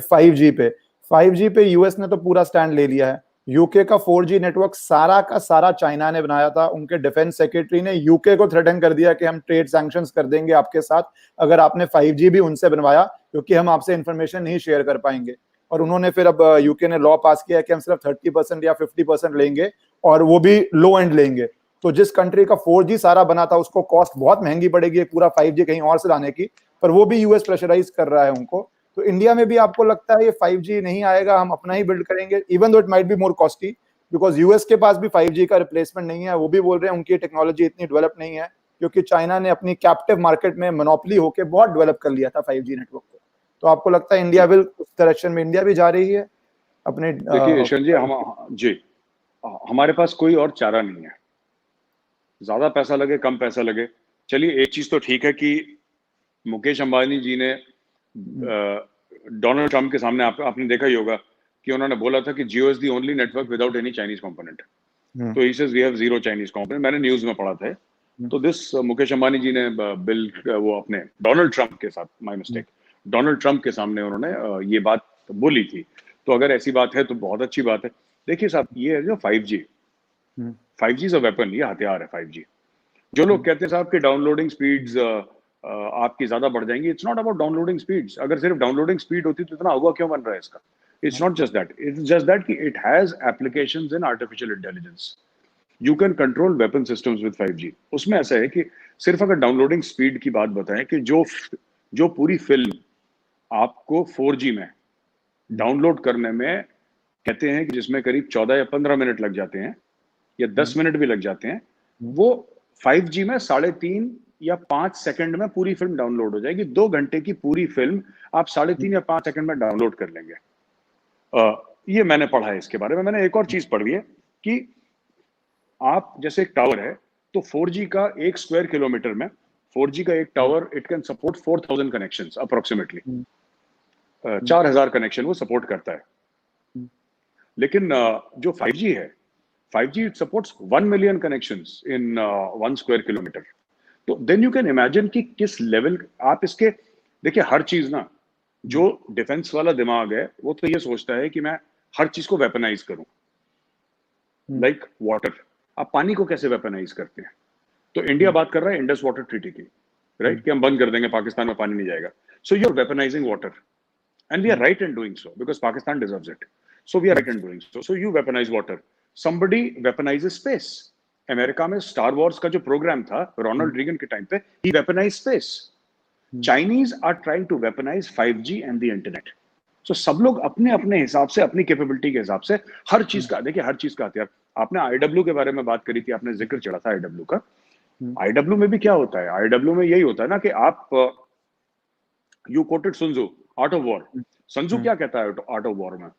5G पे यूएस ने तो पूरा स्टैंड ले लिया है. यूके का 4G नेटवर्क सारा का सारा चाइना ने बनाया था. उनके डिफेंस सेक्रेटरी ने यूके को थ्रेटन कर दिया कि हम ट्रेड सैंक्शंस कर देंगे आपके साथ अगर आपने 5G भी उनसे बनवाया, क्योंकि हम आपसे इंफॉर्मेशन नहीं शेयर कर पाएंगे. और उन्होंने फिर अब यूके ने लॉ पास किया कि हम सिर्फ 30% या 50% लेंगे, और वो भी लो एंड लेंगे. तो जिस कंट्री का 4G सारा बना था उसको कॉस्ट बहुत महंगी पड़ेगी पूरा 5G कहीं और से लाने की, पर वो भी यूएस प्रेशराइज कर रहा है उनको. तो इंडिया में भी आपको लगता है ये 5G नहीं आएगा, हम अपना ही बिल्ड करेंगे, even though it might be more costly, because US के पास भी 5G का रिप्लेसमेंट नहीं है. वो भी बोल रहे हैं उनकी टेक्नोलॉजी इतनी डेवलप नहीं है, क्योंकि चाइना ने अपनी कैप्टिव मार्केट में मोनोपोली होकर बहुत डेवलप कर लिया था 5G नेटवर्क को. तो आपको लगता है इंडिया विल उस डायरेक्शन में इंडिया भी जा रही है अपने? देखिए ईशान जी, हमारे पास कोई और चारा नहीं है. ज्यादा पैसा लगे कम पैसा लगे, चलिए एक चीज तो ठीक है कि मुकेश अंबानी जी ने डोनाल्ड ट्रंप के सामने आपने देखा ही होगा कि उन्होंने बोला था कि Jio is the only network without any Chinese component. तो he says we have zero Chinese component. मैंने न्यूज में पढ़ा था. तो दिस मुकेश अंबानी जी ने बिल वो अपने डोनाल्ड ट्रंप के साथ, माय मिस्टेक, डोनाल्ड ट्रंप के सामने उन्होंने ये बात बोली थी. तो अगर ऐसी बात है तो बहुत अच्छी बात है. देखिए साहब, ये है जो 5G, 5G is a weapon, ये हथियार है 5G. जो लोग कहते हैं साहब कि डाउनलोडिंग स्पीड्स आपकी ज्यादा बढ़ जाएंगी, it's not about downloading speeds. अगर सिर्फ डाउनलोडिंग स्पीड होती तो इतना हुआ क्यों बन रहा है इसका? It's not just that, it's just that कि it has applications in artificial intelligence. You can control weapon systems with 5G. उसमें ऐसा है कि सिर्फ अगर डाउनलोडिंग स्पीड की बात बताएं कि जो पूरी फिल्म आपको 4G में डाउनलोड करने में कहते हैं कि जिसमें करीब 14 या 15 मिनट लग जाते हैं या 10 मिनट भी लग जाते हैं, वो 5G में 3.5 या 5 सेकंड में पूरी फिल्म डाउनलोड हो जाएगी. 2 घंटे की पूरी फिल्म आप 3.5 या 5 सेकंड में डाउनलोड कर लेंगे. ये मैंने पढ़ा है इसके बारे में. मैंने एक और चीज पढ़ी है कि आप जैसे एक टावर है, तो 4G का 1 स्क्वायर किलोमीटर में 4G का एक tower it can support 4000 connections approximately. 4000 connection वो सपोर्ट करता है. लेकिन जो 5G है, 5G it supports 1 million connections in 1 square kilometer. तो then you can imagine कि किस लेवल आप इसके. देखिए हर चीज ना, जो डिफेंस वाला दिमाग है वो तो ये सोचता है कि मैं हर चीज को वेपनाइज करूं. लाइक वाटर, आप पानी को कैसे वेपनाइज करते हैं? तो इंडिया बात कर रहा है इंडस वाटर ट्रीटी की, राइट, कि हम बंद कर देंगे, पाकिस्तान में पानी नहीं जाएगा. So you are weaponising water, and we are right in doing so because Pakistan deserves it. So we are right in doing so. So you weaponize water. Somebody weaponizes space. America में स्टार वॉर्स का जो प्रोग्राम था रोनाल्ड रीगन के टाइम पे, he weaponized space. Chinese are trying to weaponize 5G and the internet. So सब लोग अपने अपने हिसाब से, अपनी कैपेबिलिटी के हिसाब से हर चीज का, देखिए हर चीज का हथियार. आपने IW के बारे में बात करी थी, आपने जिक्र चढ़ा था IW का. IW में भी क्या होता है? IW में यही होता है ना कि आप you quoted Sun Tzu, Art of War. Sun Tzu क्या कहता है Art of War में?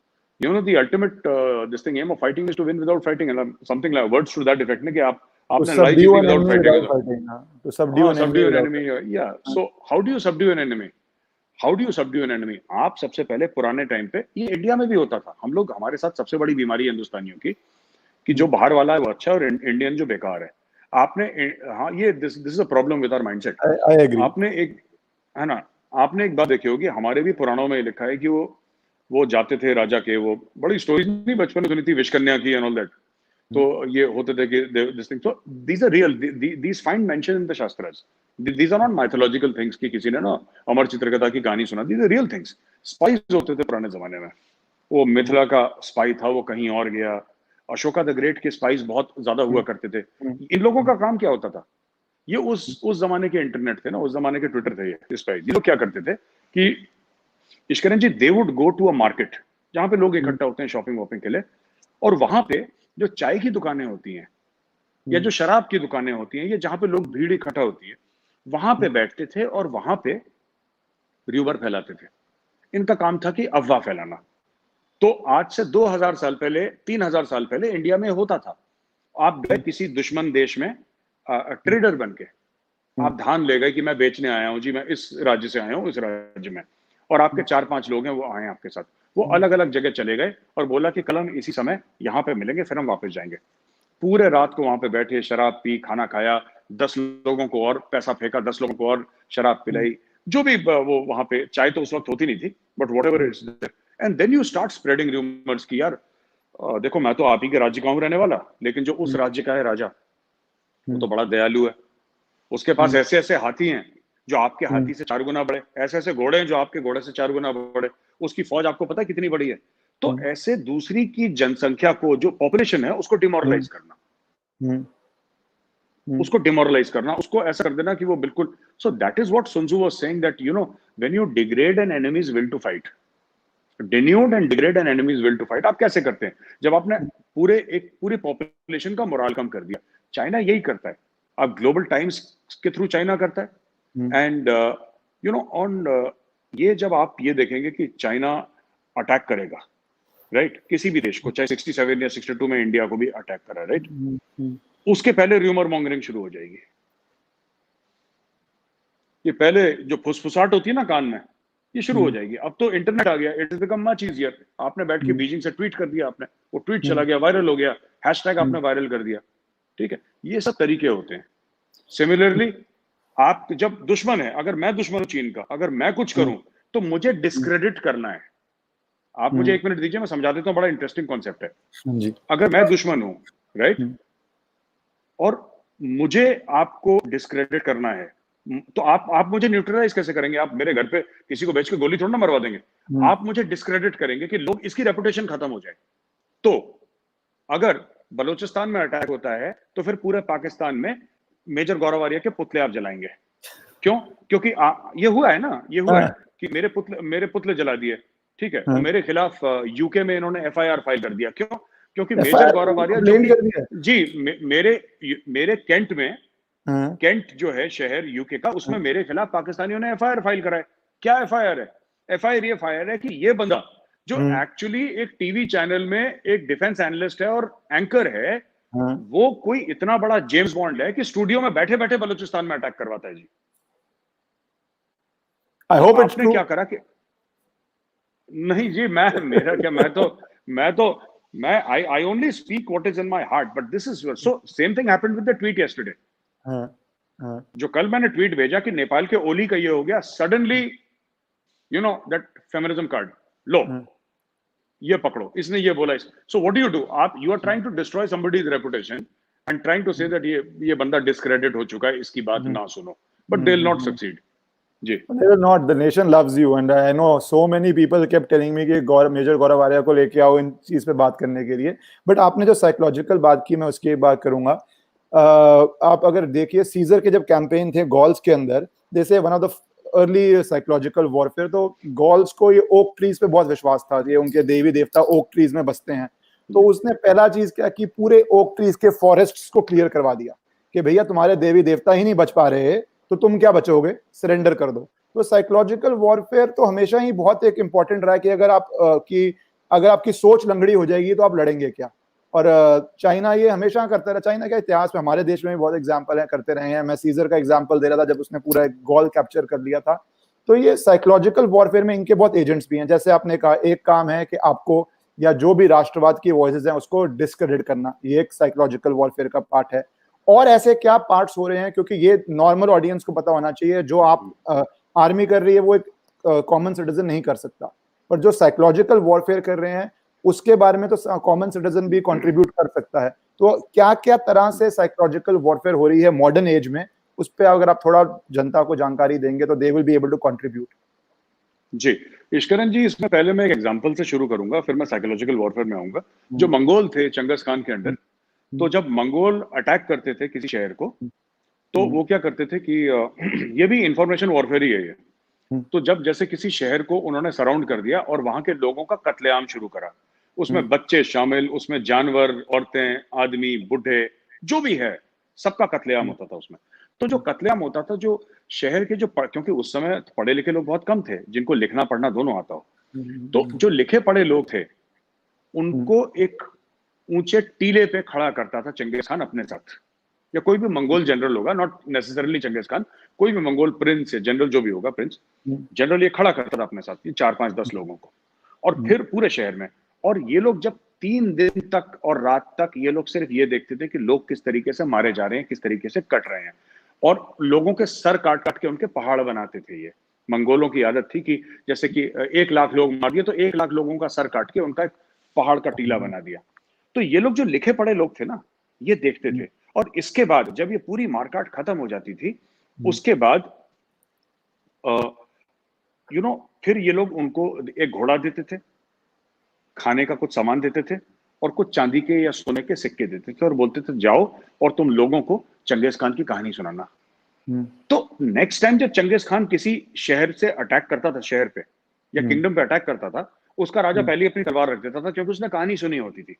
You know the ultimate this thing aim of fighting is to win without fighting, and something like words to that effect. ने कि आपने लड़ाई जीतनी without fighting. To subdue an enemy. Yeah. So how do you subdue an enemy? How do you subdue an enemy? आप सबसे पहले पुराने टाइम पे, ये इंडिया में भी होता था. हम लोग, हमारे साथ सबसे बड़ी बीमारी है हिंदुस्तानियों की कि जो बाहर वाला है वो अच्छा और इंडियन जो बेकार है. आपने, हाँ, ये this is a problem with our mindset. I agree. आपने एक, है ना, आपने एक बात देखी होगी, हमारे भी पुराणों में लिखा है कि वो जाते थे राजा के, वो बड़ी स्टोरीज नहीं बचपन में सुनी थी, विषकन्या की एंड ऑल दैट. तो ये होते थे कि this thing. So these are real, these find mention in the shastras. These are not mythological things कि किसी ने ना अमर चित्रकथा की कहानी सुना. These are real things. Spies होते थे पुराने जमाने में. वो मिथिला का स्पाई था, वो कहीं और गया. अशोका द ग्रेट के स्पाइस बहुत ज्यादा हुआ करते थे. इन लोगों का काम क्या होता था? ये उस जमाने के इंटरनेट थे ना, उस जमाने के ट्विटर थे. ये लोग क्या करते थे कि Ishkaran ji, they would go to a market जहां पे लोग इकट्ठा होते हैं शॉपिंग वॉपिंग के लिए, और वहां पे जो चाय की दुकानें होती हैं या जो शराब की दुकानें होती हैं, या जहां पे लोग भीड़ इकट्ठा होती है, वहां पे बैठते थे और वहां पे र्यूमर फैलाते थे. इनका काम था कि अफवाह फैलाना. तो आज से 2000 साल पहले, 3000 साल पहले इंडिया में होता था. आप गए किसी दुश्मन देश में ट्रेडर बन के, आप धान ले गए कि मैं बेचने आया हूं जी, मैं इस राज्य से आया हूं, इस राज्य में. और आपके 4-5 लोग हैं वो आए आपके साथ, वो अलग अलग जगह चले गए और बोला कि कल हम इसी समय यहाँ पे मिलेंगे, फिर हम वापस जाएंगे। पूरे रात को वहां पे बैठे, शराब पी, खाना खाया, 10 लोगों को और पैसा फेंका, 10 लोगों को और शराब पिलाई, जो भी वो वहां पे, चाय तो उस वक्त होती नहीं थी, but whatever it's, and then you start spreading rumours की यार देखो मैं तो आप ही के राज्य का हूं रहने वाला, लेकिन जो उस राज्य का है राजा वो तो बड़ा दयालु है, उसके पास ऐसे ऐसे हाथी हैं जो आपके हाथी से 4 गुना बड़े, ऐसे ऐसे घोड़े हैं जो आपके घोड़े से 4 गुना बड़े, उसकी फौज आपको पता है कितनी बड़ी है। तो ऐसे दूसरी की जनसंख्या को, जो पॉपुलेशन है, उसको डिमोरलाइज करना, उसको डिमोरलाइज करना, उसको ऐसा कर देना कि वो बिल्कुल, so that is what Sun Tzu was saying that you know when you degrade an enemies will to fight, denude and degrade an enemies will to fight, आप कैसे करते हैं जब आपने पूरी पॉपुलेशन का मोरल कम कर दिया। चाइना यही करता है, आप ग्लोबल टाइम्स के थ्रू चाइना करता है, एंड यू नो ऑन ये जब आप ये देखेंगे कि चाइना अटैक करेगा, राइट, किसी भी देश को, चाहे 67 या 62 में इंडिया को भी अटैक करा, राइट, उसके पहले र्यूमर मॉन्गरिंग शुरू हो जाएगी। ये पहले जो फुसफुसाहट होती है ना कान में, ये शुरू हो जाएगी। अब तो इंटरनेट आ गया, it is become much easier, आपने बैठ के बीजिंग से ट्वीट कर दिया, आपने वो ट्वीट चला गया, वायरल हो गया, हैशटैग आपने वायरल कर दिया, ठीक है, ये सब तरीके होते हैं। सिमिलरली आप जब दुश्मन है, अगर मैं दुश्मन हूं चीन का, अगर मैं कुछ करूं तो मुझे डिस्क्रेडिट करना है। आप मुझे 1 मिनट दीजिए, मैं समझा देता हूं, बड़ा इंटरेस्टिंग कॉन्सेप्ट है। अगर मैं दुश्मन हूं, राइट, और मुझे आपको डिस्क्रेडिट करना है, तो आप मुझे न्यूट्रलाइज कैसे करेंगे? आप मेरे घर पे किसी को भेज के गोली थोड़ा ना मरवा देंगे, आप मुझे डिस्क्रेडिट करेंगे कि लोग, इसकी रेपुटेशन खत्म हो जाए। तो अगर बलूचिस्तान में अटैक होता है तो फिर पूरे पाकिस्तान में मेजर गौरव आर्या के पुतले आप जलाएंगे, क्यों? क्योंकि ये हुआ है ना, ये हुआ है कि मेरे पुतले जला दिए, ठीक है, और मेरे खिलाफ यूके में इन्होंने एफआईआर फाइल कर दिया, क्यों? क्योंकि मेजर गौरव आर्या जो जी मेरे कैंट में, कैंट जो है शहर यूके का, उसमें मेरे खिलाफ पाकिस्तानियों ने एफआईआर फाइल करा है। क्या एफआईआर है? एफआईआर है कि ये बंदा जो एक्चुअली एक टीवी चैनल में एक डिफेंस एनालिस्ट है और एंकर है, वो कोई इतना बड़ा जेम्स बॉन्ड है कि स्टूडियो में बैठे बैठे बलूचिस्तान में अटैक करवाता है जी। I hope it's true. क्या करा कि नहीं जी, मेरा क्या, मैं I only speak what is in my heart, but this is so same thing happened with the tweet yesterday. जो कल मैंने ट्वीट भेजा कि नेपाल के ओली का ये हो गया, suddenly you know that feminism card लो, ये पकड़ो, इसने ये बोला, so what do you do? आप you are trying to destroy somebody's reputation and trying to say that ये बंदा डिस्क्रेडिट हो चुका है, इसकी बात ना सुनो, but they will not succeed. जी, they will not. The nation loves you, and I know so many people kept telling me कि मेजर गौरव आर्या को लेके आओ इन चीज पे बात करने के लिए। बट आपने जो साइकोलॉजिकल बात की, मैं उसकी बात करूंगा। आप अगर देखिए सीजर के जब कैंपेन थे गॉल्स के अंदर, जैसे one of the early psychological warfare, तो गॉल्स को ये ओक ट्रीज पे बहुत विश्वास था, ये उनके देवी देवता ओक ट्रीज में बसते हैं। तो उसने पहला चीज क्या कि पूरे ओक ट्रीज के फॉरेस्ट को क्लियर करवा दिया कि भैया तुम्हारे देवी देवता ही नहीं बच पा रहे तो तुम क्या बचोगे, सरेंडर कर दो। तो साइकोलॉजिकल वॉरफेयर तो हमेशा ही बहुत एक इंपॉर्टेंट रहा है कि अगर आपकी सोच लंगड़ी हो जाएगी तो आप लड़ेंगे क्या। और चाइना ये हमेशा करता रहा, चाइना का इतिहास में, हमारे देश में भी बहुत एग्जाम्पल है, करते रहे हैं। मैं सीजर का एग्जाम्पल दे रहा था जब उसने पूरा गॉल कैप्चर कर लिया था। तो ये साइकोलॉजिकल वॉरफेयर में इनके बहुत एजेंट्स भी हैं। जैसे आपने कहा, एक काम है कि आपको या जो भी राष्ट्रवाद की वॉइसेस हैं उसको डिस्क्रेडिट करना, ये एक साइकोलॉजिकल वॉरफेयर का पार्ट है। और ऐसे क्या पार्ट्स हो रहे हैं, क्योंकि ये नॉर्मल ऑडियंस को पता होना चाहिए, जो आप आर्मी कर रही है वो एक कॉमन सिटीजन नहीं कर सकता, पर जो साइकोलॉजिकल वॉरफेयर कर रहे हैं उसके बारे में तो कॉमन सिटीजन भी कंट्रीब्यूट कर सकता है। तो क्या क्या तरह से साइकोलॉजिकल वॉरफेयर हो रही है मॉडर्न एज में, उस पर अगर आप थोड़ा जनता को जानकारी देंगे तो they will be able to contribute. जी ईश्वरन जी, इसमें पहले मैं एक एग्जांपल से शुरू करूंगा, फिर मैं साइकोलॉजिकल वॉरफेयर में आऊंगा। जो मंगोल थे चंगेज खान के अंडर, तो जब मंगोल अटैक करते थे किसी शहर को, तो वो क्या करते थे कि ये भी इंफॉर्मेशन वॉरफेयर ही है ये। तो जब जैसे किसी शहर को उन्होंने सराउंड कर दिया और वहां के लोगों का कत्लेआम शुरू करा, उसमें बच्चे शामिल, उसमें जानवर, औरतें, आदमी, बूढ़े, जो भी है सबका कत्लेआम होता था उसमें। तो जो कत्लेआम होता था, जो शहर के क्योंकि उस समय पढ़े लिखे लोग बहुत कम थे जिनको लिखना पढ़ना दोनों आता हो, तो जो लिखे पढ़े लोग थे उनको एक ऊंचे टीले पे खड़ा करता था चंगेज खान अपने साथ, या कोई भी मंगोल जनरल होगा, नॉट नेसेसरली चंगेज खान, कोई भी मंगोल प्रिंस या जनरल जो भी होगा, प्रिंस जनरल ये खड़ा करता था अपने साथ 4-5-10 लोगों को, और फिर पूरे शहर में। और ये लोग जब 3 दिन तक और रात तक ये लोग सिर्फ ये देखते थे कि लोग किस तरीके से मारे जा रहे हैं, किस तरीके से कट रहे हैं, और लोगों के सर काट काट के उनके पहाड़ बनाते थे। ये मंगोलों की आदत थी कि जैसे कि 1 लाख लोग मार दिए तो 1 लाख लोगों का सर काट के उनका एक पहाड़ का टीला बना दिया। तो ये लोग जो लिखे पढ़े लोग थे ना, ये देखते थे। और इसके बाद जब ये पूरी मारकाट खत्म हो जाती थी, उसके बाद फिर ये लोग उनको एक घोड़ा देते थे, खाने का कुछ सामान देते थे, और कुछ चांदी के या सोने के सिक्के देते थे, और बोलते थे जाओ और तुम लोगों को चंगेज खान की कहानी सुनाना। तो नेक्स्ट टाइम जब चंगेज खान किसी शहर से अटैक करता था, शहर पे या किंगडम पे अटैक करता था, उसका राजा पहले अपनी तलवार रख देता था, क्योंकि उसने कहानी सुनी होती थी।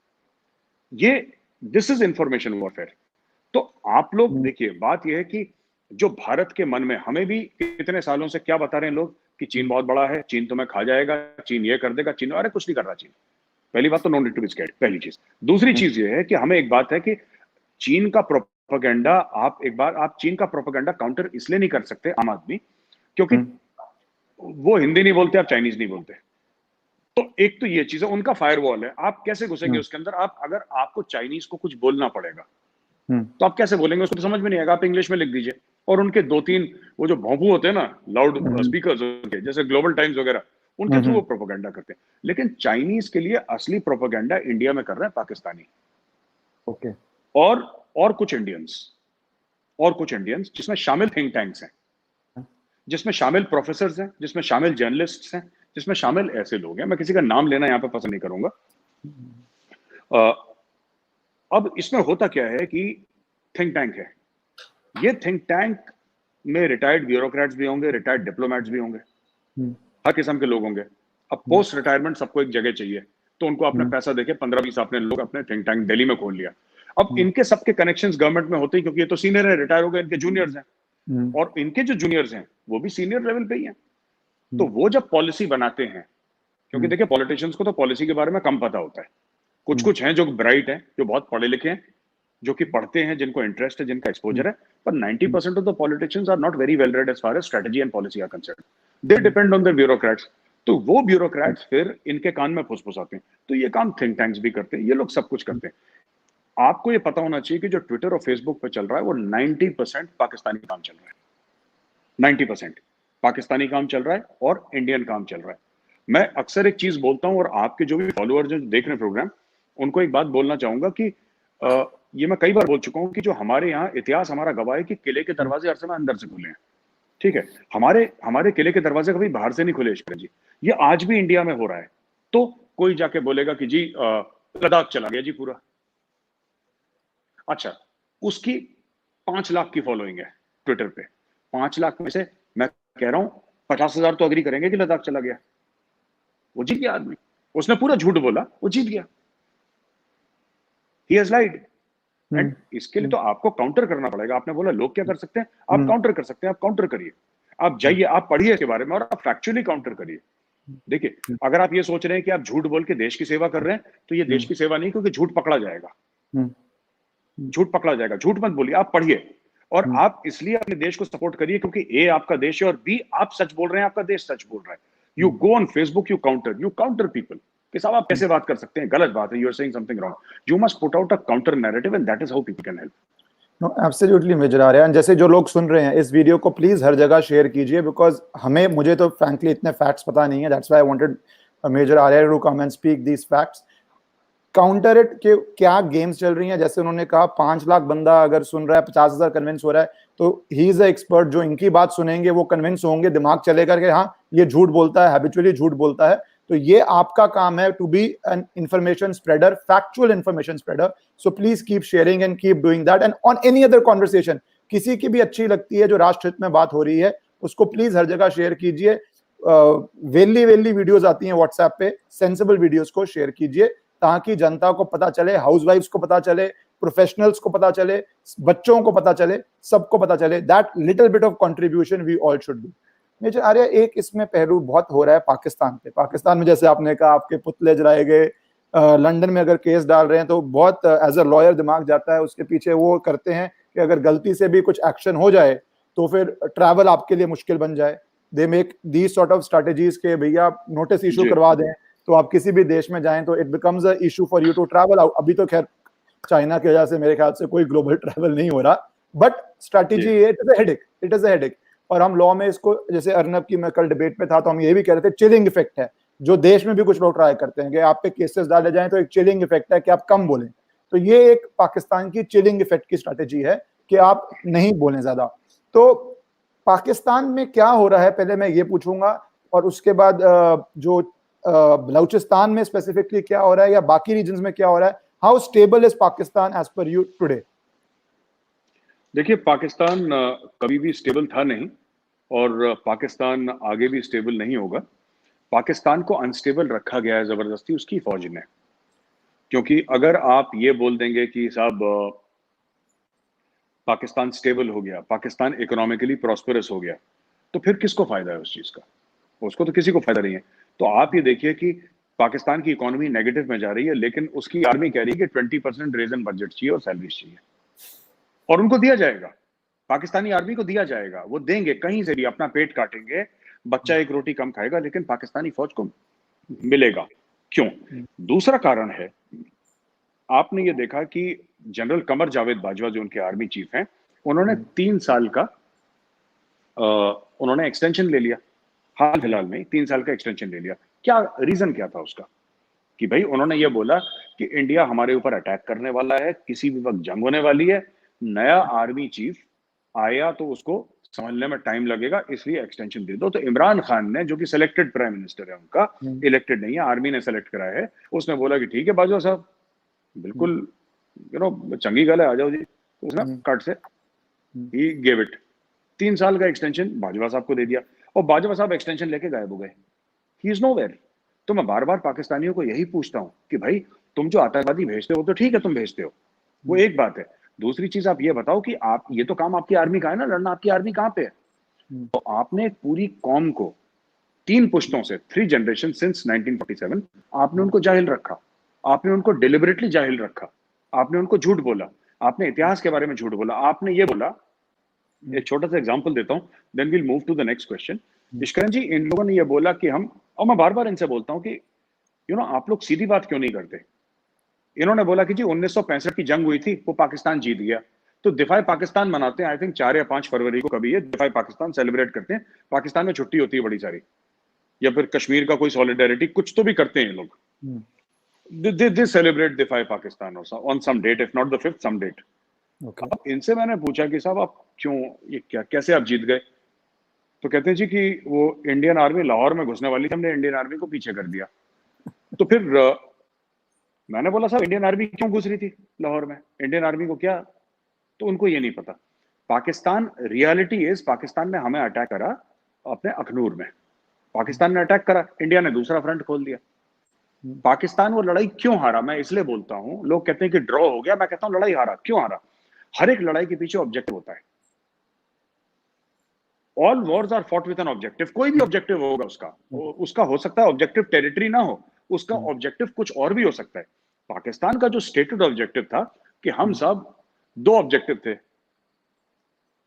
ये दिस इज इंफॉर्मेशन वॉरफेयर। तो आप लोग देखिए, बात यह है कि जो भारत के मन में, हमें भी इतने सालों से क्या बता रहे हैं लोग कि चीन बहुत बड़ा है, चीन तुम्हें खा जाएगा, चीन ये कर देगा, चीन, अरे कुछ नहीं कर रहा चीन। पहली बात तो no need to be scared, पहली चीज। दूसरी चीज ये है कि हमें एक बात है कि चीन का प्रोपेगेंडा, आप चीन का प्रोपेगेंडा काउंटर इसलिए नहीं कर सकते आम आदमी, क्योंकि वो हिंदी नहीं बोलते, आप चाइनीज नहीं बोलते। तो एक तो ये चीज है, उनका फायरवॉल है, आप कैसे घुसेंगे उसके अंदर? अगर आपको चाइनीज को कुछ बोलना पड़ेगा तो आप कैसे बोलेंगे? उसको तो समझ में नहीं आएगा, आप इंग्लिश में लिख दीजिए। और उनके 2-3 वो जो भोंपू होते हैं ना, लाउड स्पीकर्स उनके, जैसे ग्लोबल टाइम्स वगैरह, उनके थ्रू वो प्रोपेगेंडा करते हैं। लेकिन चाइनीज के लिए असली प्रोपेगेंडा इंडिया में कर रहे हैं पाकिस्तानी, ओके, और कुछ इंडियंस जिसमें शामिल थिंक टैंक्स हैं, जिसमें शामिल प्रोफेसर हैं, जिसमें शामिल जर्नलिस्ट हैं, जिसमें शामिल ऐसे लोग हैं, मैं किसी का नाम लेना यहाँ पे पसंद नहीं करूंगा। अब इसमें होता क्या है कि थिंक टैंक है, ये थिंक टैंक में रिटायर्ड ब्यूरोक्रेट्स भी होंगे, रिटायर्ड डिप्लोमेट्स भी होंगे, हर किस्म के लोग होंगे। अब पोस्ट रिटायरमेंट सबको एक जगह चाहिए, तो उनको अपने पैसा देके 15-20 अपने लोग अपने थिंक टैंक दिल्ली में खोल लिया। अब इनके सबके कनेक्शंस गवर्नमेंट में होते हैं, क्योंकि ये तो सीनियर है, रिटायर हो गए, इनके जूनियर्स हैं, और इनके जो जूनियर्स हैं वो भी सीनियर लेवल पे ही हैं। तो वो जब पॉलिसी बनाते हैं, क्योंकि देखिए पॉलिटिशियंस को तो पॉलिसी के बारे में कम पता होता है, कुछ हैं जो ब्राइट हैं, जो बहुत पढ़े लिखे हैं, जो कि पढ़ते हैं, जिनको इंटरेस्ट है, जिनका एक्सपोजर है, पर 90% of the politicians are not very well read as far as strategy and policy are concerned. They depend on the bureaucrats. तो वो ब्यूरोक्रेट्स फिर इनके कान में फुसफुसाते हैं। तो ये काम थिंक टैंक्स भी करते हैं, ये लोग सब कुछ करते हैं। आपको ये पता होना चाहिए कि जो ट्विटर और फेसबुक पे चल रहा है वो 90% पाकिस्तानी काम चल रहा है, 90% पाकिस्तानी काम चल रहा है और इंडियन काम चल रहा है। मैं अक्सर एक चीज बोलता हूं, और आपके जो भी फॉलोअर जो देख रहे हैं प्रोग्राम, उनको एक बात बोलना चाहूंगा कि ये मैं कई बार बोल चुका हूं कि जो हमारे यहाँ इतिहास हमारा गवाह है कि किले के दरवाजे हर समय अंदर से खुले हैं, ठीक है? हमारे किले के दरवाजे कभी बाहर से नहीं खुले जी। ये आज भी इंडिया में हो रहा है। तो कोई जाके बोलेगा कि जी लद्दाख चला गया जी पूरा, अच्छा, उसकी 5 लाख की फॉलोइंग है ट्विटर पे, 5 लाख में से मैं कह रहा हूं 50,000 तो अग्री करेंगे कि लद्दाख चला गया। वो जीत गया आदमी, उसने पूरा झूठ बोला, वो जीत गया, he has lied। एंड इसके लिए तो आपको काउंटर करना पड़ेगा। आपने बोला लोग क्या कर सकते हैं, आप काउंटर कर सकते हैं, आप काउंटर करिए, आप जाइए, आप पढ़िए इसके बारे में और आप फैक्चुअली काउंटर करिए। देखिए, अगर आप ये सोच रहे हैं कि आप झूठ बोल के देश की सेवा कर रहे हैं, तो ये देश की सेवा नहीं, क्योंकि झूठ पकड़ा जाएगा, झूठ पकड़ा जाएगा। झूठ मत बोलिए, आप पढ़िए, और आप इसलिए अपने देश को सपोर्ट करिए क्योंकि ए आपका देश है और बी आप सच बोल रहे हैं, आपका देश सच बोल रहा है। You go on Facebook, you counter people कि साहब आप कैसे बात कर सकते हैं, गलत बात है, you are saying something wrong. You must put out a counter narrative and that is how people can help. No, absolutely major आ रहा है। जैसे जो लोग सुन रहे हैं इस वीडियो को प्लीज हर जगह शेयर कीजिए, बिकॉज मुझे तो फ्रैंकली इतने फैक्ट्स पता नहीं है, that's why I wanted Major Arya to come and speak these facts. Counter it के क्या गेम्स चल रही हैं, जैसे उन्होंने कहा 5 लाख बंदा अगर सुन रहा है, 50,000 कन्विंस हो रहा है, तो ही इज अ एक्सपर्ट। जो इनकी बात सुनेंगे वो कन्विंस होंगे, दिमाग चलेगा कि हाँ ये झूठ बोलता है, हैबिचुअली झूठ बोलता है। तो ये आपका काम है to be an information spreader, factual information spreader. So please keep sharing and keep doing that. And on any other conversation, किसी की भी अच्छी लगती है जो राष्ट्र हित में बात हो रही है, उसको प्लीज हर जगह शेयर कीजिए। वेली वीडियोस आती हैं व्हाट्सएप पे, सेंसिबल वीडियोस को शेयर कीजिए ताकि जनता को पता चले, हाउसवाइफ्स को पता चले, प्रोफेशनल्स को पता चले, बच्चों को पता चले, सबको पता चले। That little bit of contribution we all should do. Major Arya, एक इसमें पहलू बहुत हो रहा है पाकिस्तान पे। पाकिस्तान में जैसे आपने कहा आपके पुतले जलाए गए, लंदन में अगर केस डाल रहे हैं तो बहुत एज अ लॉयर दिमाग जाता है उसके पीछे। वो करते हैं कि अगर गलती से भी कुछ एक्शन हो जाए तो फिर ट्रैवल आपके लिए मुश्किल बन जाए। They make these sort of strategies के भैया नोटिस इशू जी करवा दें तो आप किसी भी देश में जाएं तो it becomes a issue for you to travel. अभी तो खैर चाइना की वजह से मेरे ख्याल से कोई ग्लोबल ट्रैवल नहीं हो रहा, but strategy ji it is a headache, it is a headache. और हम लॉ में इसको, जैसे अर्नब की मैं कल डिबेट पे था तो हम ये भी कह रहे थे, चिलिंग इफेक्ट है, जो देश में भी कुछ लोग ट्राई करते हैं कि आप पे केसेस डाले जाएं तो एक चिलिंग इफेक्ट है कि आप कम बोलें। तो ये एक पाकिस्तान की चिलिंग इफेक्ट की स्ट्रैटेजी है कि आप नहीं बोलें ज्यादा। तो पाकिस्तान में क्या हो रहा है पहले मैं ये पूछूंगा, और उसके बाद जो बलूचिस्तान में स्पेसिफिकली क्या हो रहा है या बाकी रीजन्स में क्या हो रहा है, how stable is Pakistan as per you today? देखिए, पाकिस्तान कभी भी स्टेबल था नहीं, और पाकिस्तान आगे भी स्टेबल नहीं होगा। पाकिस्तान को अनस्टेबल रखा गया है जबरदस्ती उसकी फौज ने, क्योंकि अगर आप ये बोल देंगे कि साहब पाकिस्तान स्टेबल हो गया, पाकिस्तान इकोनॉमिकली प्रॉस्पेरस हो गया, तो फिर किसको फायदा है उस चीज का? उसको तो किसी को फायदा नहीं है। तो आप ये देखिए कि पाकिस्तान की इकोनॉमी नेगेटिव में जा रही है, लेकिन उसकी आर्मी कह रही है कि 20% रेज इन बजट चाहिए और सैलरीज चाहिए, और उनको दिया जाएगा। पाकिस्तानी आर्मी को दिया जाएगा, वो देंगे, कहीं से भी अपना पेट काटेंगे, बच्चा एक रोटी कम खाएगा, लेकिन पाकिस्तानी फौज को मिलेगा। क्यों? दूसरा कारण है, आपने ये देखा कि जनरल कमर जावेद बाजवा जो उनके आर्मी चीफ हैं, उन्होंने 3 साल का उन्होंने एक्सटेंशन ले लिया। हाल फिलहाल में 3 साल का एक्सटेंशन ले लिया। क्या रीजन क्या था उसका? कि भाई उन्होंने ये बोला कि इंडिया हमारे ऊपर अटैक करने वाला है, किसी भी वक्त जंग होने वाली है, नया आर्मी चीफ आया तो उसको समझने में टाइम लगेगा, इसलिए एक्सटेंशन दे दो। तो इमरान खान ने, जो कि सिलेक्टेड प्राइम मिनिस्टर है उनका, इलेक्टेड नहीं है, आर्मी ने सेलेक्ट कराया है, उसने बोला कि ठीक है बाजवा साहब, बिल्कुल चंगी गल है, आ जाओ जी। तो उसने कट से ही गेव इट 3 साल का एक्सटेंशन बाजवा साहब को दे दिया, और बाजवा साहब एक्सटेंशन लेके गायब हो गए। He is nowhere. तो मैं बार बार पाकिस्तानियों को यही पूछता हूं कि भाई तुम जो आतंकवादी भेजते हो तो ठीक है, तुम भेजते हो, वो एक बात है। दूसरी चीज आप ये बताओ कि आप, ये तो काम आपकी आर्मी का है ना लड़ना, आपकी आर्मी कहां पे है? तो आपने एक पूरी कौम को 3 पुश्तों से, 3 जनरेशन सिंस 1947, आपने उनको जाहिल रखा, आपने उनको डिलिबरेटली जाहिल रखा, आपने उनको झूठ बोला, आपने इतिहास के बारे में झूठ बोला, आपने ये बोला। एक छोटा सा एग्जांपल देता हूं, then we'll move to the next question. Ishkaran ji, इन लोगों ने ये बोला कि हम, और मैं बार बार इनसे बोलता हूं कि आप लोग सीधी बात क्यों नहीं करते? इन्होंने बोला कि जी 1965 की जंग हुई थी, वो पाकिस्तान जीत गया, तो दिफाए पाकिस्तान मनाते हैं। आई थिंक 4 या 5 फरवरी को कभी ये दिफाए पाकिस्तान सेलिब्रेट करते हैं। पाकिस्तान में छुट्टी होती है बड़ी सारी, या फिर कश्मीर का कोई सॉलिडारिटी कुछ तो भी करते हैं लोग। दे सेलिब्रेट दिफाए Pakistan on some date, if not the 5th, some date. अब इनसे मैंने पूछा कि साहब आप क्यों, ये क्या, कैसे आप जीत गए? तो कहते हैं जी कि वो इंडियन आर्मी लाहौर में घुसने वाली थी, हमने इंडियन आर्मी को पीछे कर दिया। तो फिर मैंने बोला साहब इंडियन आर्मी क्यों घुस रही थी लाहौर में, इंडियन आर्मी को क्या? तो उनको ये नहीं पता। पाकिस्तान, रियलिटी इज, पाकिस्तान ने हमें अटैक करा अपने अखनूर में, पाकिस्तान ने अटैक करा, इंडिया ने दूसरा फ्रंट खोल दिया। पाकिस्तान वो लड़ाई क्यों हारा? मैं इसलिए बोलता हूं, लोग कहते हैं कि ड्रॉ हो गया, मैं कहता हूं लड़ाई हारा क्यों हारा? हर एक लड़ाई के पीछे ऑब्जेक्टिव होता है। All wars are fought with an objective. कोई भी ऑब्जेक्टिव होगा उसका हो सकता है ऑब्जेक्टिव टेरिटरी ना हो, उसका ऑब्जेक्टिव कुछ और भी हो सकता है। पाकिस्तान का जो स्टेटेड ऑब्जेक्टिव था कि हम सब 2 ऑब्जेक्टिव थे।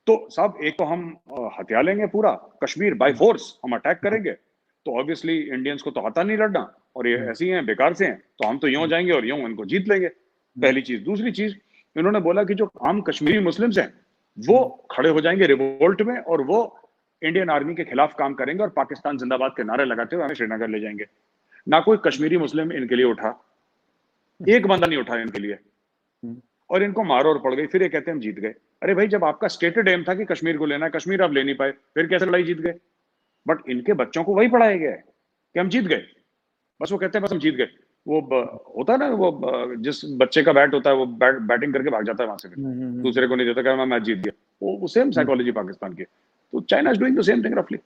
तो साहब एक तो हम हथिया लेंगे पूरा कश्मीर बाय फोर्स, हम अटैक करेंगे, तो ऑब्वियसली इंडियंस को तो आता नहीं लड़ना, और ये ऐसे ही हैं, बेकार से हैं, तो हम तो यूं जाएंगे और यूं इनको जीत लेंगे। पहली चीज। दूसरी चीज, इन्होंने बोला कि जो आम कश्मीरी मुस्लिम्स हैं वो खड़े हो जाएंगे रिवोल्ट में, और वो इंडियन आर्मी के खिलाफ काम करेंगे और पाकिस्तान जिंदाबाद के नारे लगाते हुए हमें श्रीनगर ले जाएंगे। ना कोई कश्मीरी मुस्लिम इनके लिए उठा, एक बंदा नहीं उठा इनके लिए, और इनको मारो और पड़ गई। फिर ये कहते हैं हम जीत गए। अरे भाई, जब आपका स्टेटेड एम था कि कश्मीर को लेना है, कश्मीर आप ले नहीं पाए, फिर कैसे लड़ाई जीत गए? बट इनके बच्चों को वही पढ़ाया गया है कि हम जीत गए, बस वो कहते हैं बस हम जीत गए। वो होता है ना, वो जिस बच्चे का बैट होता है वो बैटिंग करके भाग जाता है वहां से, फिर दूसरे को नहीं देता, कहता मैं मैच जीत गया। वो सेम साइकोलॉजी पाकिस्तान की। तो China is doing the same thing रफली।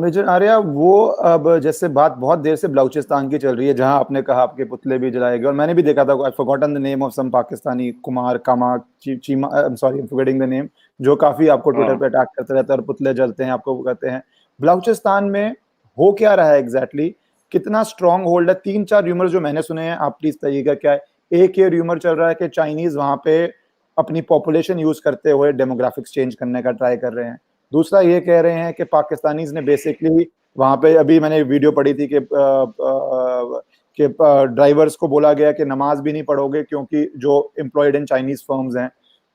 मेजर आर्या, वो अब जैसे बात बहुत देर से बलूचिस्तान की चल रही है, जहां आपने कहा आपके पुतले भी जलाए गए, और मैंने भी देखा था, I forgotten the name of some Pakistani, Kumar Kama Cheema, I am sorry, I am forgetting the name, जो काफी आपको ट्विटर पे अटैक करते रहते हैं और पुतले जलते हैं, आपको कहते हैं। बलूचिस्तान में हो क्या रहा है एग्जैक्टली? कितना स्ट्रॉन्ग होल्ड है? 3-4 र्यूमर जो मैंने सुने हैं, आप प्लीज बताइएगा क्या है। एक ये र्यूमर चल रहा है कि चाइनीज वहां पे अपनी पॉपुलेशन यूज करते हुए डेमोग्राफिक्स चेंज करने का ट्राई कर रहे हैं। दूसरा ये कह रहे हैं कि पाकिस्तानीज ने बेसिकली वहां पे, अभी मैंने वीडियो पढ़ी थी कि ड्राइवर्स को बोला गया कि नमाज भी नहीं पढ़ोगे क्योंकि जो एम्प्लॉयड इन चाइनीज फर्म्स हैं।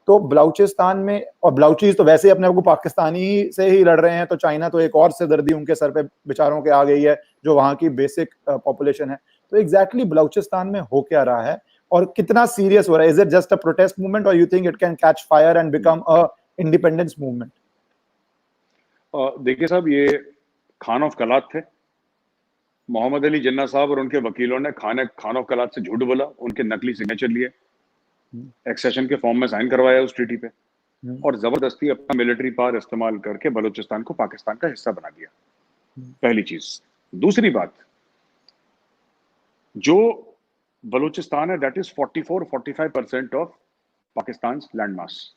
तो बलूचिस्तान में, और बलूचीज तो वैसे ही अपने आप को पाकिस्तानी से ही लड़ रहे हैं, तो चाइना तो एक और सिरदर्दी उनके सर पे बेचारों के आ गई है जो वहां की बेसिक पॉपुलेशन है। तो एग्जैक्टली बलूचिस्तान में हो क्या रहा है और कितना सीरियस हो रहा है? Is it just a protest movement or you think it can catch fire and become a independence movement? देखिए साहब, ये खान ऑफ कलात थे। मोहम्मद अली जिन्ना साहब और उनके वकीलों ने खान ऑफ कलात से झूठ बोला, उनके नकली सिग्नेचर लिए, एक्सेशन के फॉर्म में साइन करवाया उस ट्रीटी पे, और जबरदस्ती अपना मिलिट्री पावर इस्तेमाल करके बलूचिस्तान को पाकिस्तान का हिस्सा बना दिया। पहली चीज। दूसरी बात, जो बलूचिस्तान है that is 44-45% of Pakistan land mass,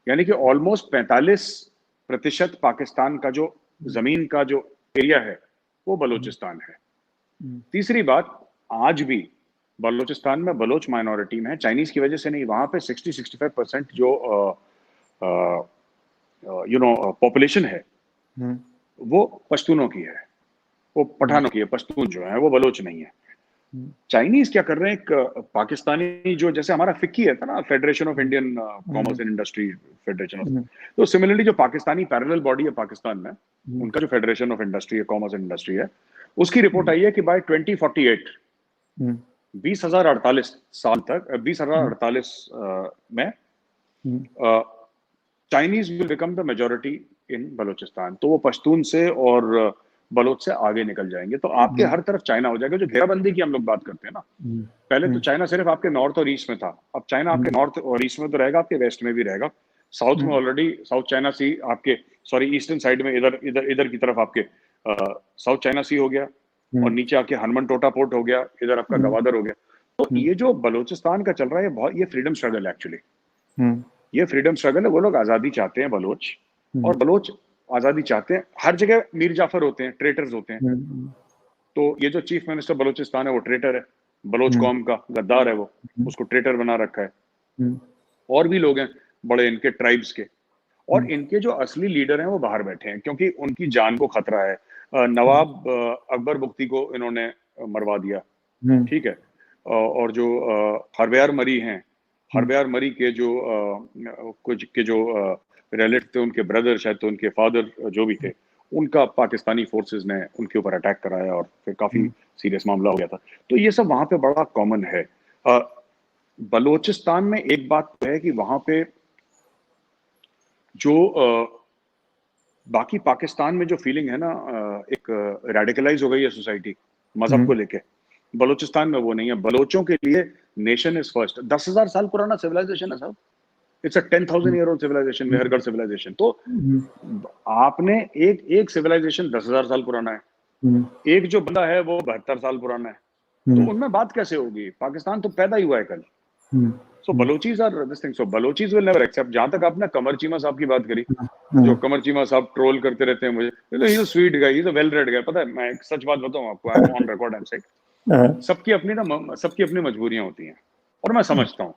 यानी कि ऑलमोस्ट 45% पाकिस्तान का जो जमीन का जो एरिया है वो बलूचिस्तान है। तीसरी बात, आज भी बलूचिस्तान में बलोच माइनॉरिटी में है, चाइनीज की वजह से नहीं। वहां पे 60-65% जो पॉपुलेशन है वो पश्तूनों की है, वो पठानों की है। पश्तून जो है वो बलोच नहीं है। चाइनीज क्या कर रहे हैं, एक पाकिस्तानी जो, जैसे हमारा फिक्की है था ना, federation of Indian commerce and industry federation of, तो सिमिलरली जो पाकिस्तानी पैरेलल बॉडी है पाकिस्तान में, उनका जो फेडरेशन ऑफ इंडस्ट्री है, कॉमर्स एंड इंडस्ट्री है, उसकी रिपोर्ट आई है कि बाय 2048 20,048 साल तक 20,048 में Chinese will become the majority in Balochistan. तो वो पश्तून से और बलोच से आगे निकल जाएंगे, तो आपके हर तरफ चाइना हो जाएगा। जो घेराबंदी की हम लोग बात करते हैं ना, पहले तो चाइना सिर्फ आपके नॉर्थ और ईस्ट में था, अब चाइना आपके नॉर्थ और ईस्ट में तो रहेगा, आपके वेस्ट में भी रहेगा। साउथ में ऑलरेडी साउथ चाइना सी आपके, सॉरी ईस्टर्न साइड में, इधर इधर इधर की तरफ आपके साउथ चाइना सी हो गया, और नीचे आके हनुमान टोटा पोर्ट हो गया, इधर आपका गवादर हो गया। तो ये जो बलूचिस्तान का चल रहा है, बहुत ये फ्रीडम स्ट्रगल है एक्चुअली। ये फ्रीडम स्ट्रगल है। वो लोग आजादी चाहते हैं बलोच, और बलोच आजादी चाहते हैं। हर जगह मीर जाफर होते हैं, ट्रेटर्स होते हैं। तो ये जो चीफ मिनिस्टर बलूचिस्तान है वो ट्रेटर है, बलोच कौम का गद्दार है, वो उसको ट्रेटर बना रखा है। और भी लोग हैं बड़े इनके ट्राइब्स के, और इनके जो असली लीडर हैं वो बाहर बैठे हैं क्योंकि उनकी जान को खतरा है। नवाब अकबर बुख्ती को इन्होंने मरवा दिया, ठीक है। और जो हरबयार मरी हैं, हरबयार मरी के जो कुछ के जो रिलेटिव थे, उनके ब्रदर शायद, तो उनके फादर जो भी थे, उनका पाकिस्तानी फोर्सेस ने उनके ऊपर अटैक कराया और फिर काफी सीरियस मामला हो गया था। तो ये सब वहां पे बड़ा कॉमन है। बलूचिस्तान में एक बात तो है कि वहां पे जो बाकी पाकिस्तान में जो फीलिंग है ना, एक रेडिकलाइज हो गई है सोसाइटी मजहब को लेके, बलूचिस्तान में वो नहीं है। बलोचों के लिए नेशन इज फर्स्ट। 10,000 साल पुराना सिविलाइजेशन है साहब। It's a 10,000 year old civilisation, Mehrgarh civilisation. तो आपने एक सिविलाइजेशन 10,000 साल पुराना है, एक जो बंदा है वो 72 साल पुराना है, तो उनमें बात कैसे होगी? पाकिस्तान तो पैदा ही हुआ है कल। So Balochis are this thing, so Balochis will never accept. जहां तक आपने कमर चीमा साहब की बात करी, जो कमर चीमा साहब ट्रोल करते रहते हैं मुझे, he is a sweet guy, he is a well read guy. पता है, मैं एक सच बात बताऊं आपको, I am on record, I am saying, सबकी अपनी मजबूरियां होती हैं, और मैं समझता हूँ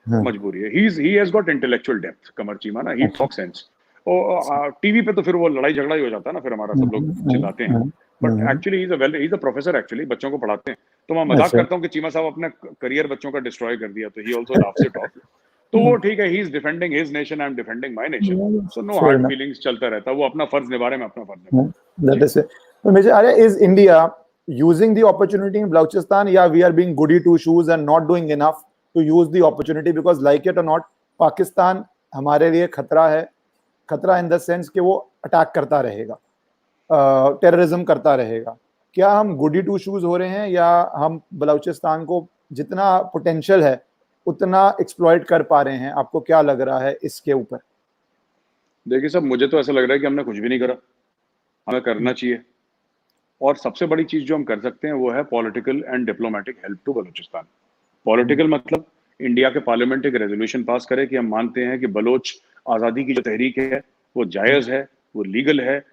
मजबूरी है। He has got intellectual depth, Qamar Cheema ना, ही टॉक सेंस। और टीवी पे तो फिर वो लड़ाई झगड़ा ही हो जाता है ना, फिर हमारा सब लोग चिल्लाते हैं, but actually he is a professor actually, बच्चों को पढ़ाते हैं। तो मैं मजाक करता हूँ कि चीमा साहब अपना करियर बच्चों का डिस्ट्रॉय कर दिया, तो he also laughs it off. तो वो ठीक है, he is defending his nation, I am defending my nation, so no hard feelings, चलता रहता है। वो अपना फर्ज निभा रहे हैं, मैं अपना फर्ज निभा रहा हूं। That is it. So, Major Arya, is India using the opportunity in Balochistan? Yeah, we are being goody two shoes and not doing enough to use the opportunity because, like it or not, Pakistan हमारे लिए खतरा है। खतरा इन द सेंस कि वो अटैक करता रहेगा, टेररिज्म करता रहेगा। क्या हम गुडी टू शूज हो रहे हैं, या हम बलूचिस्तान को जितना पोटेंशियल है उतना एक्सप्लॉइट कर पा रहे हैं? आपको क्या लग रहा है इसके ऊपर? देखिए साहब, मुझे तो ऐसा लग रहा है कि हमने कुछ भी नहीं करा, हमें करना चाहिए। और सबसे बड़ी चीज जो हम कर सकते हैं वो है political and diplomatic help to Balochistan. Political मतलब इंडिया के पार्लियामेंट एक रेजोल्यूशन पास करे कि हम मानते हैं कि बलोच आज़ादी की जो तहरीक है वो जायज़ है, वो लीगल है,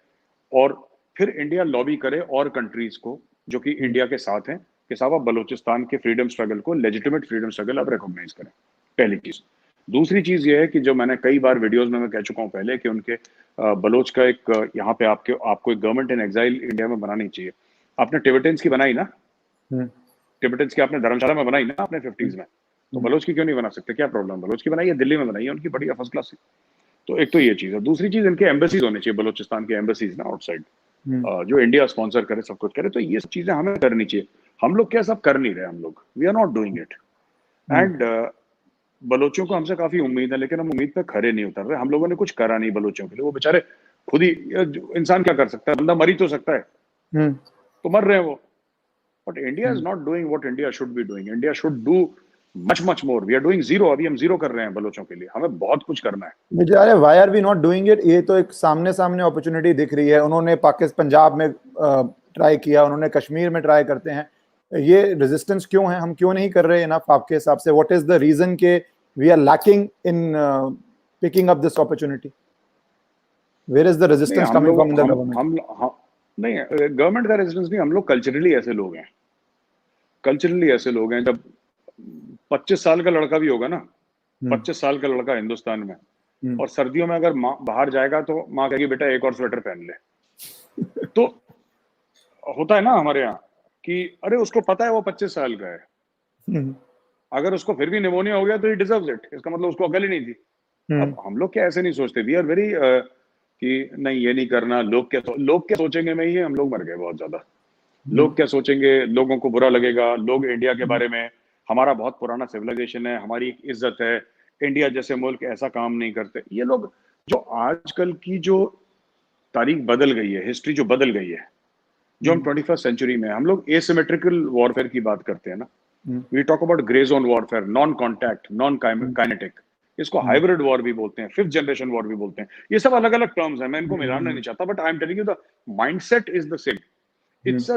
और फिर इंडिया लॉबी करे और कंट्रीज को जो कि इंडिया के साथ हैं कि साहब आप बलूचिस्तान के फ्रीडम स्ट्रगल को लेजिटिमेट फ्रीडम स्ट्रगल आप रिकॉग्नाइज करें। पहली चीज। दूसरी चीज ये है कि जो मैंने कई बार वीडियोस में मैं कह चुका हूँ पहले कि उनके बलोच का एक यहाँ पे आपको एक गवर्नमेंट इन एग्जाइल इंडिया में बनानी चाहिए। आपने टिबेटन्स की बनाई ना, हम्म, टिबेटन्स की आपने धर्मशाला में बनाई ना आपने 50s में, तो बलोच की क्यों नहीं बना सकते? क्या प्रॉब्लम? बलोच की बनाई है, दिल्ली में बनाई है, उनकी बढ़िया फर्स्ट क्लास। तो एक तो ये चीज है। दूसरी चीज, इनके एम्बेसीज होने चाहिए, बलोचिस्तान के एम्बेसीज ना आउटसाइड, हम्म, जो इंडिया स्पॉन्सर करे, सब कुछ करे। तो ये सब चीजें हमें करनी चाहिए। हम लोग क्या सब कर नहीं रहे, हम लोग we are not doing it. Hmm. And बलोचियों को हमसे काफी उम्मीद है, लेकिन हम उम्मीद पे खरे नहीं उतर रहे। हम लोगों ने कुछ करा नहीं बलोचियों के लिए। वो बेचारे खुद ही, इंसान क्या कर सकता है? बंदा मर ही तो सकता है, हम्म। तो मर रहे हैं वो। But India is not doing what India should be doing. India should do much much more. We are doing zero. अभी हम जीरो कर रहे हैं बलोचों के लिए। हमें बहुत कुछ करना है। बेचारे why are we not doing it? ये तो एक सामने सामने अपॉर्चुनिटी दिख रही है। उन्होंने पाकिस्तान पंजाब में ट्राई किया, उन्होंने कश्मीर में ट्राई करते हैं। ये रेजिस्टेंस क्यों है? हम क्यों नहीं कर रहे इनफ आपके हिसाब से? व्हाट इज द रीजन के we are lacking in picking up this opportunity? Where is the नहीं, रेजिस्टेंस हम कमिंग फ्रॉम लोग द गवर्नमेंट? हम नहीं, गवर्नमेंट का रेजिस्टेंस नहीं। हम लोग कल्चरली ऐसे लोग हैं। कल्चरली ऐसे लोग हैं। जब 25 साल का लड़का भी होगा ना, 25 साल का लड़का हिंदुस्तान में, और सर्दियों में अगर माँ बाहर जाएगा तो माँ कहेगी बेटा एक और स्वेटर पहन ले। तो होता है ना हमारे यहाँ कि अरे उसको पता है वो 25 साल का है, अगर उसको फिर भी निमोनिया हो गया तो ही डिजर्व्स इट। इसका मतलब उसको अकल ही नहीं थी। अब हम लोग क्या ऐसे नहीं सोचते? वी आर वेरी कि नहीं ये नहीं करना, लोग क्या सोचेंगे में ही हम लोग मर गए बहुत ज्यादा। लोग क्या सोचेंगे, लोगों को बुरा लगेगा, लोग इंडिया के बारे में, हमारा बहुत पुराना सिविलाइजेशन है, हमारी एक इज्जत है, इंडिया जैसे मुल्क ऐसा काम नहीं करते। ये लोग, जो आजकल की जो तारीख बदल गई है, हिस्ट्री जो बदल गई है, जो हम 21st सेंचुरी में, हम लोग एसिमेट्रिकल वॉरफेयर की बात करते हैं ना। We talk about grey zone warfare, non contact, non kinetic. इसको हाइब्रिड वॉर भी बोलते हैं, 5th जनरेशन वॉर भी बोलते हैं। ये सब अलग अलग टर्म्स हैं, मैं इनको मिलाना नहीं चाहता, but I am telling you the mindset is the same. It's a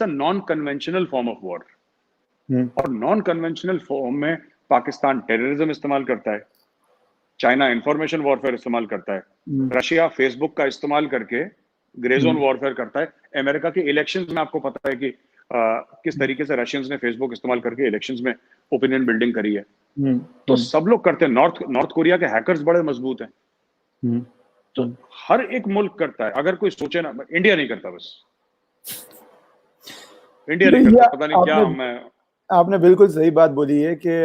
non conventional form of war. और नॉन कन्वेंशनल फॉर्म में पाकिस्तान टेररिज्म इस्तेमाल करता है, चाइना इंफॉर्मेशन वॉरफेयर इस्तेमाल करता है, रशिया फेसबुक का इस्तेमाल करके ग्रे जोन वॉरफेयर करता है। अमेरिका के इलेक्शंस में आपको पता है कि किस तरीके से रशियंस ने फेसबुक इस्तेमाल करके इलेक्शंस में ओपिनियन बिल्डिंग करी है। तो सब लोग करते हैं। नॉर्थ कोरिया के हैकर्स बड़े मजबूत हैं। तो हर एक मुल्क करता है। अगर कोई सोचे ना, इंडिया नहीं करता, बस इंडिया नहीं करता। पता नहीं क्या आपने मैं आपने बिल्कुल सही बात बोली है कि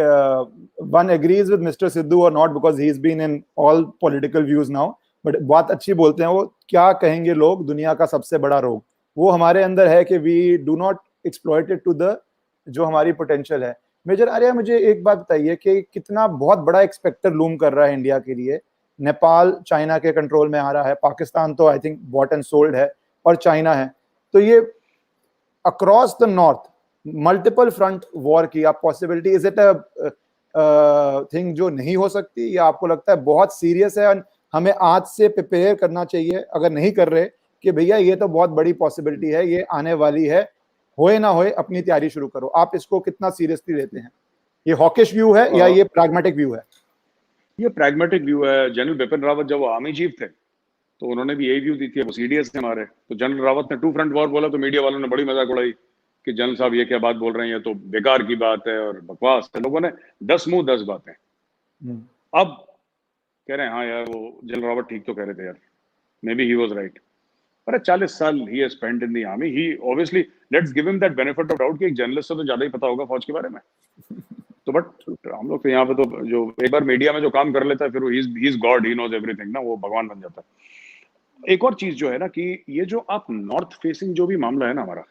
one agrees with mister Sidhu और not because he is been in all political views now, but बात अच्छी बोलते हैं वो। क्या कहेंगे लोग? दुनिया का सबसे बड़ा रोग वो हमारे अंदर है कि we do not exploit it to the जो हमारी पोटेंशियल है। मेजर आर्या, मुझे एक बात बताइए कि कितना बहुत बड़ा एक स्पेक्टर लूम कर रहा है इंडिया के लिए। नेपाल चाइना के कंट्रोल में आ रहा है, पाकिस्तान तो I think bought and sold है, और चाइना है। तो ये across the north multiple front war की आप possibility, is it a thing जो नहीं हो सकती, या आपको लगता है बहुत सीरियस है और हमें आज से प्रिपेयर करना चाहिए, अगर नहीं कर रहे, कि भैया ये तो बहुत बड़ी पॉसिबिलिटी है, ये आने वाली है, होए ना होए अपनी तैयारी शुरू करो? आप इसको कितना सीरियसली लेते हैं? ये हॉकिश व्यू है या ये प्रैग्मेटिक व्यू है? ये प्रैग्मेटिक व्यू है। जनरल बिपिन रावत जब वो आर्मी चीफ थे तो उन्होंने भी यही व्यू दी थी। वो सीडीएस थे हमारे, तो जनरल रावत ने टू फ्रंट वॉर बोला तो मीडिया वालों ने बड़ी मजाक उड़ाई कि जनरल साहब ये क्या बात बोल रहे हैं, ये तो बेकार की बात है और बकवास है। लोगों ने 10 मुंह 10 बातें। अब कह रहे हैं हाँ यार वो जनरल रावत ठीक तो कह रहे थे यार, may be he was right. अरे 40 साल he has spent in the army, he obviously, let's give him that benefit of doubt कि एक जर्नलिस्ट से तो ज्यादा ही पता होगा फौज के बारे में। तो बट हम लोग तो यहाँ पे तो जो एक बार मीडिया में जो काम कर लेता है फिर वो he is God, he knows everything ना, वो भगवान बन जाता है। एक और चीज जो है ना कि ये जो आप नॉर्थ फेसिंग जो भी मामला है ना हमारा,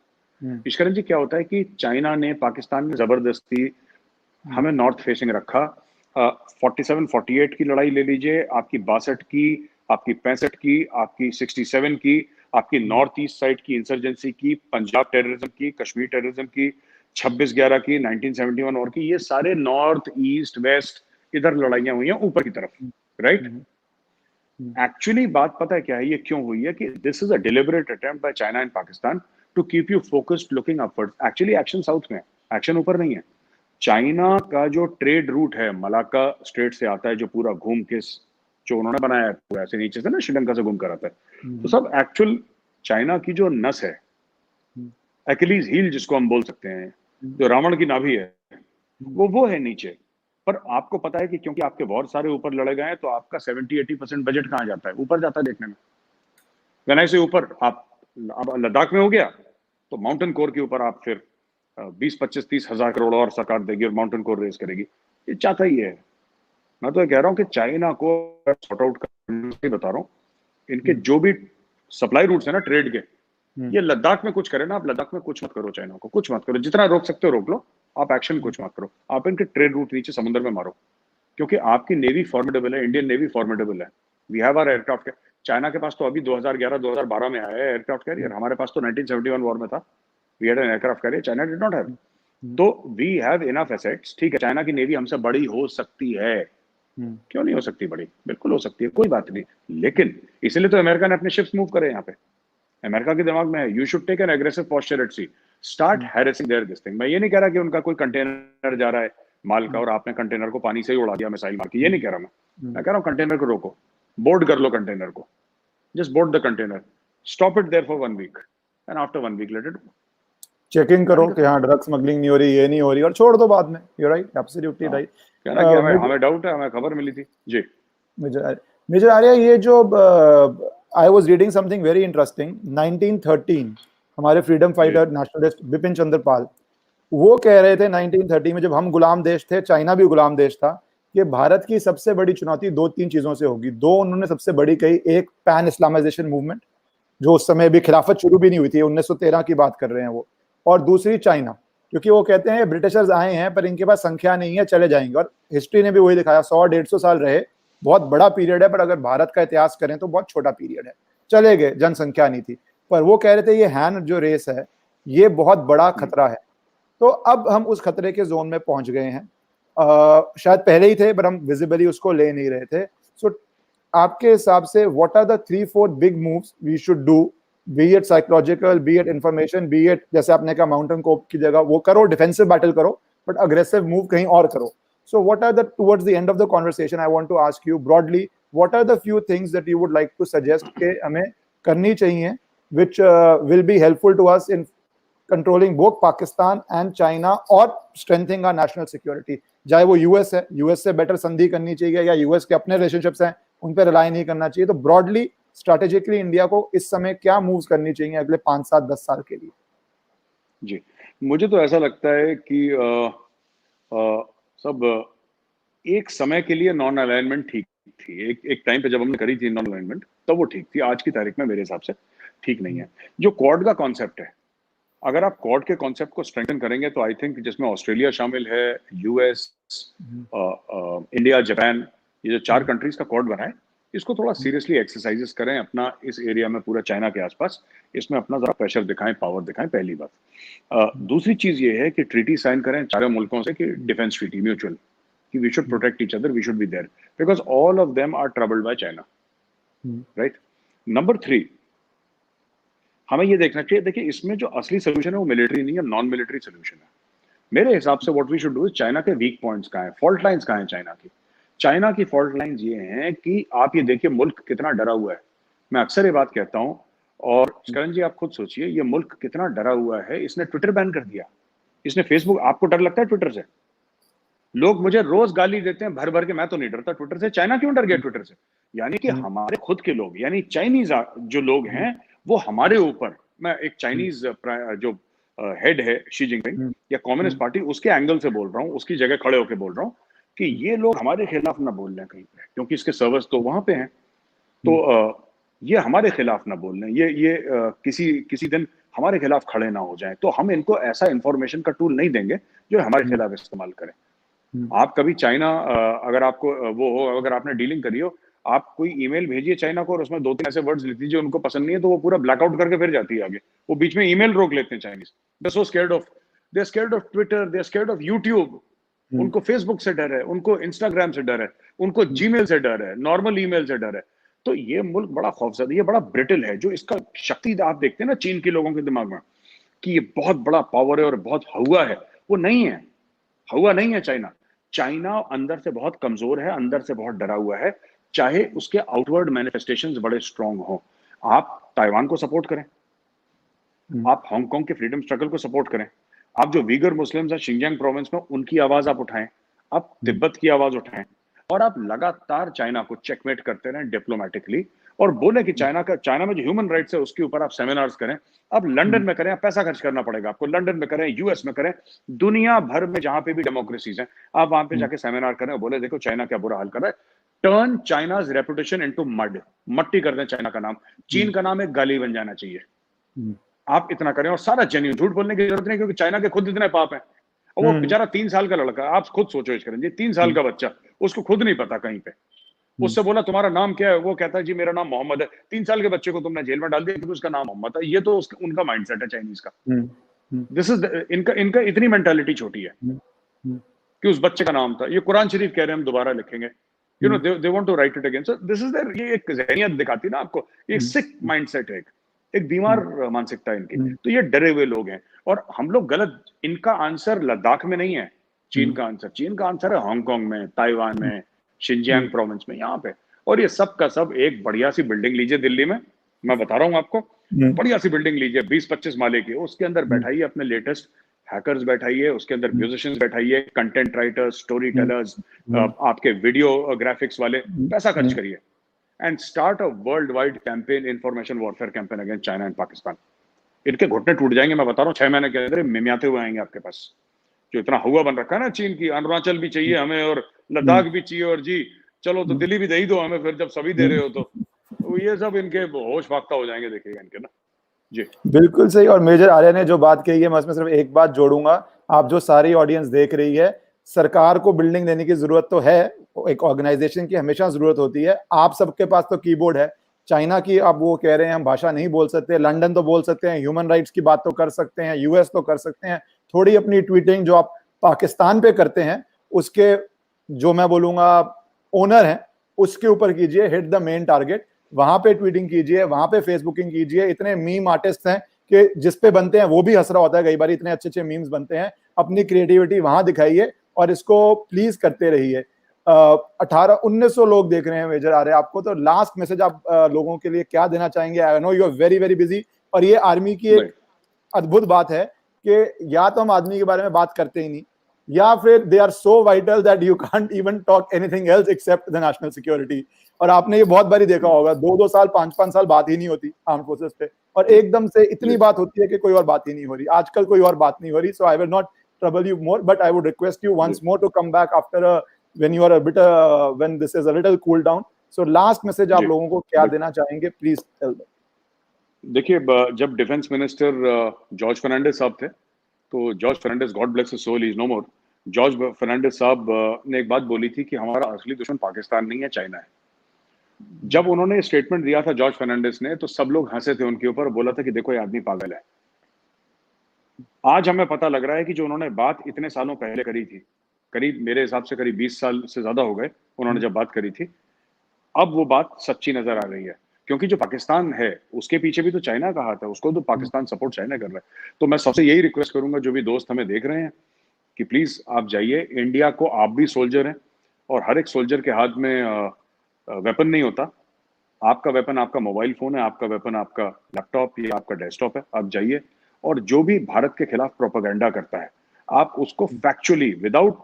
ईश्वरन जी, क्या होता है कि चाइना ने, पाकिस्तान ने जबरदस्ती हमें नॉर्थ फेसिंग रखा। 47-48 की लड़ाई ले लीजिए, आपकी 62 की, आपकी 65 की, आपकी 67 की, आपकी नॉर्थ ईस्ट साइड की इंसर्जेंसी की, पंजाब टेररिज्म की, कश्मीर टेररिज्म की, 26/11 की, 1971 और की, ये सारे नॉर्थ ईस्ट वेस्ट इधर लड़ाइयां हुई हैं ऊपर की तरफ, राइट? एक्चुअली बात पता है क्या है, ये क्यों हुई है कि this is a deliberate attempt by China and Pakistan to keep you focused looking upward. Actually action south में है, एक्शन ऊपर नहीं है। चाइना का जो ट्रेड रूट है मलाक्का स्ट्रेट से आता है, जो पूरा घूम के जो उन्होंने बनाया है पूरा ऐसे नीचे से ना श्रीलंका से घूम कर आता है, तो सब एक्चुअल चाइना की जो नस है, एक्यूलीज हील जिसको हम बोल सकते हैं, जो रावण की नाभि है, वो है नीचे। पर आपको पता है कि क्योंकि आपके वॉर सारे ऊपर लड़े गए हैं, तो आपका 70-80% बजट कहाँ जाता है? ऊपर जाता है देखने में। गनाई से ऊपर आप अब लद्दाख में हो गया, तो माउंटेन कोर के ऊपर आप फिर 20-25-30 हज़ार करोड़ और सरकार देगी और माउंटेन कोर रेस करेगी। ये चाहता ही है। मैं तो ये कह रहा हूँ कि चाइना को सॉर्ट आउट करने बता रहा हूँ, इनके जो भी सप्लाई रूट्स है ना ट्रेड के, ये लद्दाख में कुछ करे ना, आप लद्दाख में कुछ मत करो, चाइना को कुछ मत करो, जितना रोक सकते हो रोक लो, आप एक्शन कुछ मत करो, आप इनके ट्रेड रूट नीचे समुद्र में मारो, क्योंकि आपकी नेवी फॉर्मिडेबल है, इंडियन नेवी फॉर्मिडेबल है। We have our aircraft. China के पास तो अभी 2011-2012 में आया है एयरक्राफ्ट कैरियर, हमारे पास तो 1971 वॉर में था। We had an aircraft carrier, China did not have. तो वी हैव इनफ एसेट्स। ठीक है, चाइना की नेवी हमसे बड़ी हो सकती है, क्यों नहीं हो सकती बड़ी? बिल्कुल हो सकती है, कोई बात नहीं। लेकिन इसलिए तो अमेरिका ने अपने शिप्स मूव करे यहाँ पे। अमेरिका के दिमाग में है you should take an aggressive posture at sea, start harassing there this thing. मैं ये नहीं कह रहा कि उनका कोई कंटेनर जा रहा है माल का और आपने कंटेनर को पानी से ही उड़ा दिया मिसाइल मार के, ये नहीं कह रहा मैं कह रहा हूँ कंटेनर को रोको, बोर्ड कर लो कंटेनर को, just board the container, stop it there for 1 week and after 1 week let it go. Checking करो कि हाँ ड्रग स्मगलिंग नहीं हो रही, ये नहीं हो रही, और छोड़ दो बाद में। You right, absolutely right. कहना कि हमें डाउट है, हमें खबर मिली थी जी। मेजर आर्या, ये जो I was reading something very interesting, 1913 हमारे freedom fighter nationalist Bipin Chandra Pal, वो कह रहे थे 1930 में, जब हम गुलाम देश थे, चाइना भी गुलाम देश था, कि भारत की सबसे बड़ी चुनौती 2-3 चीजों से होगी। 2 उन्होंने सबसे बड़ी कही, एक पैन इस्लामाइजेशन मूवमेंट, जो उस समय भी खिलाफत शुरू भी नहीं हुई थी, 1913 की बात कर रहे हैं वो, और दूसरी चाइना, क्योंकि वो कहते हैं ब्रिटिशर्स आए हैं पर इनके पास संख्या नहीं है, चले जाएंगे। और हिस्ट्री ने भी वही दिखाया, 100-150 साल रहे, बहुत बड़ा पीरियड है, पर अगर भारत का इतिहास करें तो बहुत छोटा पीरियड है, चले गए, जनसंख्या नहीं थी। पर वो कह रहे थे ये हैन जो रेस है, ये बहुत बड़ा खतरा है। तो अब हम उस खतरे के जोन में पहुंच गए हैं। शायद पहले ही थे, पर हम विजिबली उसको ले नहीं रहे थे। सो आपके हिसाब से what are the 3-4 big moves we should do, be it psychological, be it information, be it जैसे आपने कहा माउंटेन कोप की जगह वो करो, डिफेंसिव बैटल करो, बट अग्रेसिव मूव कहीं और करो। So what are the, towards the end of the conversation, I want to ask you broadly, what are the few things that you would like to suggest कि हमें करनी चाहिए, which will be helpful to us in controlling both Pakistan and China और strengthening our national security? चाहे वो यूएस है, यूएस से बेटर संधि करनी चाहिए, या यूएस के अपने रिलेशनशिप्स हैं उन पर रिलाई नहीं करना चाहिए। तो ब्रॉडली स्ट्रेटेजिकली इंडिया को इस समय क्या मूव्स करनी चाहिए अगले 5-7-10 साल के लिए? जी, मुझे तो ऐसा लगता है कि सब एक समय के लिए नॉन अलाइनमेंट ठीक थी। एक टाइम पे जब हमने करी थी नॉन अलाइनमेंट, तब वो ठीक थी। आज की तारीख में मेरे हिसाब से ठीक नहीं है। जो क्वाड का कॉन्सेप्ट है, अगर आप क्वाड के कॉन्सेप्ट को स्ट्रेंथन करेंगे तो आई थिंक जिसमें ऑस्ट्रेलिया शामिल है, यूएस, इंडिया, जापान, ये जो 4 कंट्रीज का क्वाड बना है, इसको थोड़ा सीरियसली एक्सरसाइजेस करें अपना इस एरिया में, पूरा चाइना के आसपास, इसमें अपना जरा प्रेशर दिखाएं, पावर दिखाएं, पहली बात। दूसरी चीज ये है कि ट्रीटी साइन करें चारों मुल्कों से, कि डिफेंस ट्रीटी म्यूचुअल, कि we should protect each other, we should be there, because all of them are troubled by China, right. Number 3, हमें ये देखना चाहिए, देखिए इसमें जो असली सोल्यूशन है वो मिलिट्री नहीं है, नॉन मिलिट्री सोल्यूशन है। मेरे हिसाब से what we should do is, China के वीक पॉइंट्स कहाँ हैं, फॉल्ट लाइंस कहाँ हैं चाइना की? चाइना की फॉल्ट लाइंस ये हैं कि आप ये देखिए मुल्क कितना डरा हुआ है। मैं अक्सर ये बात कहता हूँ, और करण जी आप खुद सोचिए, ये मुल्क कितना डरा हुआ है। इसने ट्विटर बैन कर दिया, इसने फेसबुक, आपको डर लगता है ट्विटर से? लोग मुझे रोज गाली देते हैं भर भर के, मैं तो नहीं डरता ट्विटर से। चाइना क्यों डर गया ट्विटर से? यानी कि हमारे खुद के लोग, यानी चाइनीज जो लोग हैं, वो हमारे ऊपर, मैं एक चाइनीज जो हेड है शी जिनपिंग या कम्युनिस्ट पार्टी, उसके एंगल से बोल रहा हूँ, उसकी जगह खड़े होकर बोल रहा हूँ कि ये लोग हमारे खिलाफ ना बोल रहे हैं कहीं पे, क्योंकि इसके सर्वर्स तो वहां पे हैं। तो ये हमारे खिलाफ ना बोल रहे हैं, ये किसी दिन हमारे खिलाफ खड़े ना हो जाएं, तो हम इनको ऐसा इंफॉर्मेशन का टूल नहीं देंगे जो हमारे खिलाफ इस्तेमाल करें। आप कभी चाइना, अगर आपको वो हो, अगर आपने डीलिंग करी हो, आप कोई ईमेल भेजिए चाइना को और उसमें 2-3 ऐसे वर्ड्स लिख दीजिए उनको पसंद नहीं है, तो वो पूरा ब्लैकआउट करके फिर जाती है आगे। वो बीच में ईमेल रोक लेते हैं Chinese. They so scared of, they are scared of Twitter, they are scared of YouTube. उनको फेसबुक से डर है, उनको इंस्टाग्राम से डर है, उनको जीमेल से डर है, नॉर्मल ईमेल से डर है। तो ये मुल्क बड़ा खौफजदा, ये बड़ा ब्रिटल है। जो इसका शक्ति आप देखते हैं ना चीन के लोगों के दिमाग में, कि ये बहुत बड़ा पावर है और बहुत हवा है, वो नहीं है। हवा नहीं है चाइना। चाइना अंदर से बहुत कमजोर है, अंदर से बहुत डरा हुआ है, चाहे उसके आउटवर्ड मैनिफेस्टेशंस बड़े स्ट्रांग हो। आप ताइवान को सपोर्ट करें, आप हांगकांग के फ्रीडम स्ट्रगल को सपोर्ट करें, आप जो वीगर मुस्लिम्स हैं शिंजियांग प्रोविंस में, उनकी आवाज आप उठाएं, आप तिब्बत की आवाज उठाएं और आप लगातार चाइना को चेकमेट करते रहें डिप्लोमेटिकली और बोले कि चाइना में जो ह्यूमन राइट्स है उसके ऊपर आप सेमिनार्स करें। आप लंदन में करें, पैसा खर्च करना पड़ेगा आपको, लंदन में करें, यूएस में करें, दुनिया भर में जहां पे भी डेमोक्रेसीज हैं आप वहां पे जाके सेमिनार करें और बोले देखो चाइना क्या बुरा हाल कर रहा है। Turn China's reputation into mud, मट्टी कर दें चाइना का नाम, चीन का नाम एक गाली बन जाना चाहिए। आप इतना करें और सारा जेन्युइन, झूठ बोलने की जरूरत नहीं क्योंकि चाइना के खुद इतने पाप हैं। और वो बेचारा 3 साल का लड़का, आप खुद सोचो इसकरन जी, 3 साल का बच्चा, उसको खुद नहीं पता कहीं पे, उससे बोला तुम्हारा नाम क्या है, वो कहता है जी मेरा नाम मोहम्मद है। 3 साल के बच्चे को तुमने जेल में डाल दिया क्योंकि उसका नाम मोहम्मद है। ये तो उनका माइंडसेट है चाइनीज का। दिस इज इनका इतनी मेंटालिटी छोटी है कि उस बच्चे का नाम था। ये कुरान शरीफ कह रहे हैं हम दोबारा लिखेंगे, you know they want to write it again. So this is there, ये एक ज़हनियत दिखाती ना आपको, एक सिक माइंडसेट है, एक बीमार मानसिकता है इनकी। तो ये डरे हुए लोग हैं और हम लोग गलत, इनका आंसर लद्दाख में नहीं है चीन का आंसर है हांगकांग में, ताइवान में, शिनजियांग प्रोविंस में, यहाँ पे। और ये सब का सब एक बढ़िया सी बिल्डिंग लीजिए दिल्ली में, मैं बता रहा हूँ आपको, बढ़िया सी बिल्डिंग लीजिए 20-25 माले की, उसके अंदर बैठाइए अपने लेटेस्ट हैकर्स बैठाइए, उसके अंदर म्यूजिशियंस बैठाइए, कंटेंट राइटर्स, स्टोरी टेलर्स, आपके वीडियो ग्राफिक्स वाले, पैसा खर्च करिए and start a world wide campaign, information warfare campaign against China and Pakistan. इनके घुटने टूट जाएंगे, मैं बता रहा हूँ, 6 महीने के अंदर मिमियाते हुए आएंगे आपके पास। जो इतना हुआ बन रखा है ना चीन की, अरुणाचल भी चाहिए हमें और लद्दाख भी चाहिए और जी चलो तो दिल्ली भी दे ही दो हमें, फिर जब सभी दे रहे हो तो ये सब इनके होश फाख्ता हो जाएंगे, देखिएगा इनके ना जी। बिल्कुल सही। और मेजर आर्या ने जो बात कही है, मैं उसमें सिर्फ एक बात जोड़ूंगा। आप जो सारी ऑडियंस देख रही है, सरकार को बिल्डिंग देने की जरूरत तो है, एक ऑर्गेनाइजेशन की हमेशा जरूरत होती है। आप सबके पास तो कीबोर्ड है। चाइना की आप वो कह रहे हैं हम भाषा नहीं बोल सकते, लंदन तो बोल सकते हैं, ह्यूमन राइट्स की बात तो कर सकते हैं, यूएस तो कर सकते हैं। थोड़ी अपनी ट्वीटिंग जो आप पाकिस्तान पे करते हैं उसके, जो मैं बोलूंगा ओनर हैं, उसके ऊपर कीजिए, हिट द मेन टारगेट। वहां पे ट्वीटिंग कीजिए, वहां पे फेसबुकिंग कीजिए। इतने मीम आर्टिस्ट हैं कि जिस पे बनते हैं वो भी हंस रहा होता है कई बार, इतने अच्छे अच्छे मीम्स बनते हैं। अपनी क्रिएटिविटी वहां दिखाइए और इसको प्लीज करते रहिए। 1800-1900 लोग देख रहे हैं मेजर आ रहे हैं आपको, तो लास्ट मैसेज आप लोगों के लिए क्या देना चाहेंगे? I know you are very very busy. और ये आर्मी की एक अद्भुत बात है कि या तो हम आदमी के बारे में बात करते ही नहीं, या फिर they are so vital that you can't even talk anything else except the national security. और आपने ये बहुत बारी देखा होगा, 2-2 साल 5-5 साल बात ही नहीं होती आर्म फोर्सेस पे, और एकदम से इतनी बात होती है कि कोई और बात ही नहीं हो रही। आजकल कोई और बात नहीं हो रही। So I will not trouble you more, but I would request you once more to come back after when you are a bit when this is a little cool down. So last message आप लोगों को क्या देना चाहेंगे, प्लीज टेल देम। देखिए, जब डिफेंस मिनिस्टर जॉर्ज फर्नांडिस साहब थे, तो George Fernandes, god bless his soul, he is no more. George Fernandes साहब ने एक बात बोली थी कि हमारा असली दुश्मन पाकिस्तान नहीं है, चाइना है। जब उन्होंने स्टेटमेंट दिया था जॉर्ज फर्नांडिस ने, तो सब लोग हंसे थे उनके ऊपर, बोला था कि देखो ये आदमी पागल है। आज हमें पता लग रहा है कि जो उन्होंने बात इतने सालों पहले करी थी, करीब मेरे हिसाब से करीब 20 साल से ज्यादा हो गए उन्होंने जब बात करी थी, अब वो बात सच्ची नजर आ रही है। क्योंकि जो पाकिस्तान है उसके पीछे भी तो चाइना का हाथ है, उसको तो पाकिस्तान सपोर्ट चाइना कर रहा है। तो मैं सबसे यही रिक्वेस्ट करूंगा, जो भी दोस्त हमें देख रहे हैं, कि प्लीज आप जाइए इंडिया को, आप भी सोल्जर हैं और हर एक सोल्जर के हाथ में वेपन नहीं होता। आपका वेपन आपका मोबाइल फोन है, आपका वेपन आपका लैपटॉप या आपका डेस्कटॉप है। आप जाइए और जो भी भारत के खिलाफ प्रोपेगेंडा करता है, आप उसको फैक्चुअली, विदाउट,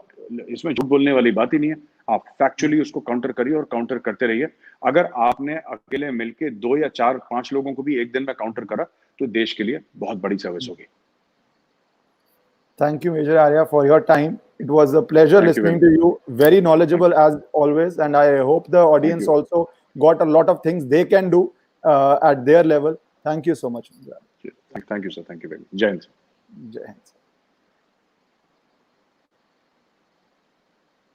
इसमें झूठ बोलने वाली बात ही नहीं है, आप फैक्चुअली उसको काउंटर करिए और काउंटर करते रहिए। अगर आपने अकेले मिलके 2 या 4-5 लोगों को भी एक दिन में काउंटर करा, तो देश के लिए बहुत बड़ी सर्विस होगी। Thank you, Major Arya, for your time. It was a pleasure listening to you. Very knowledgeable as always, and I hope the audience also got a lot of things they can do at their level. Thank you so much. Thank you, sir. Thank you very much. Jai Hind. Jai Hind.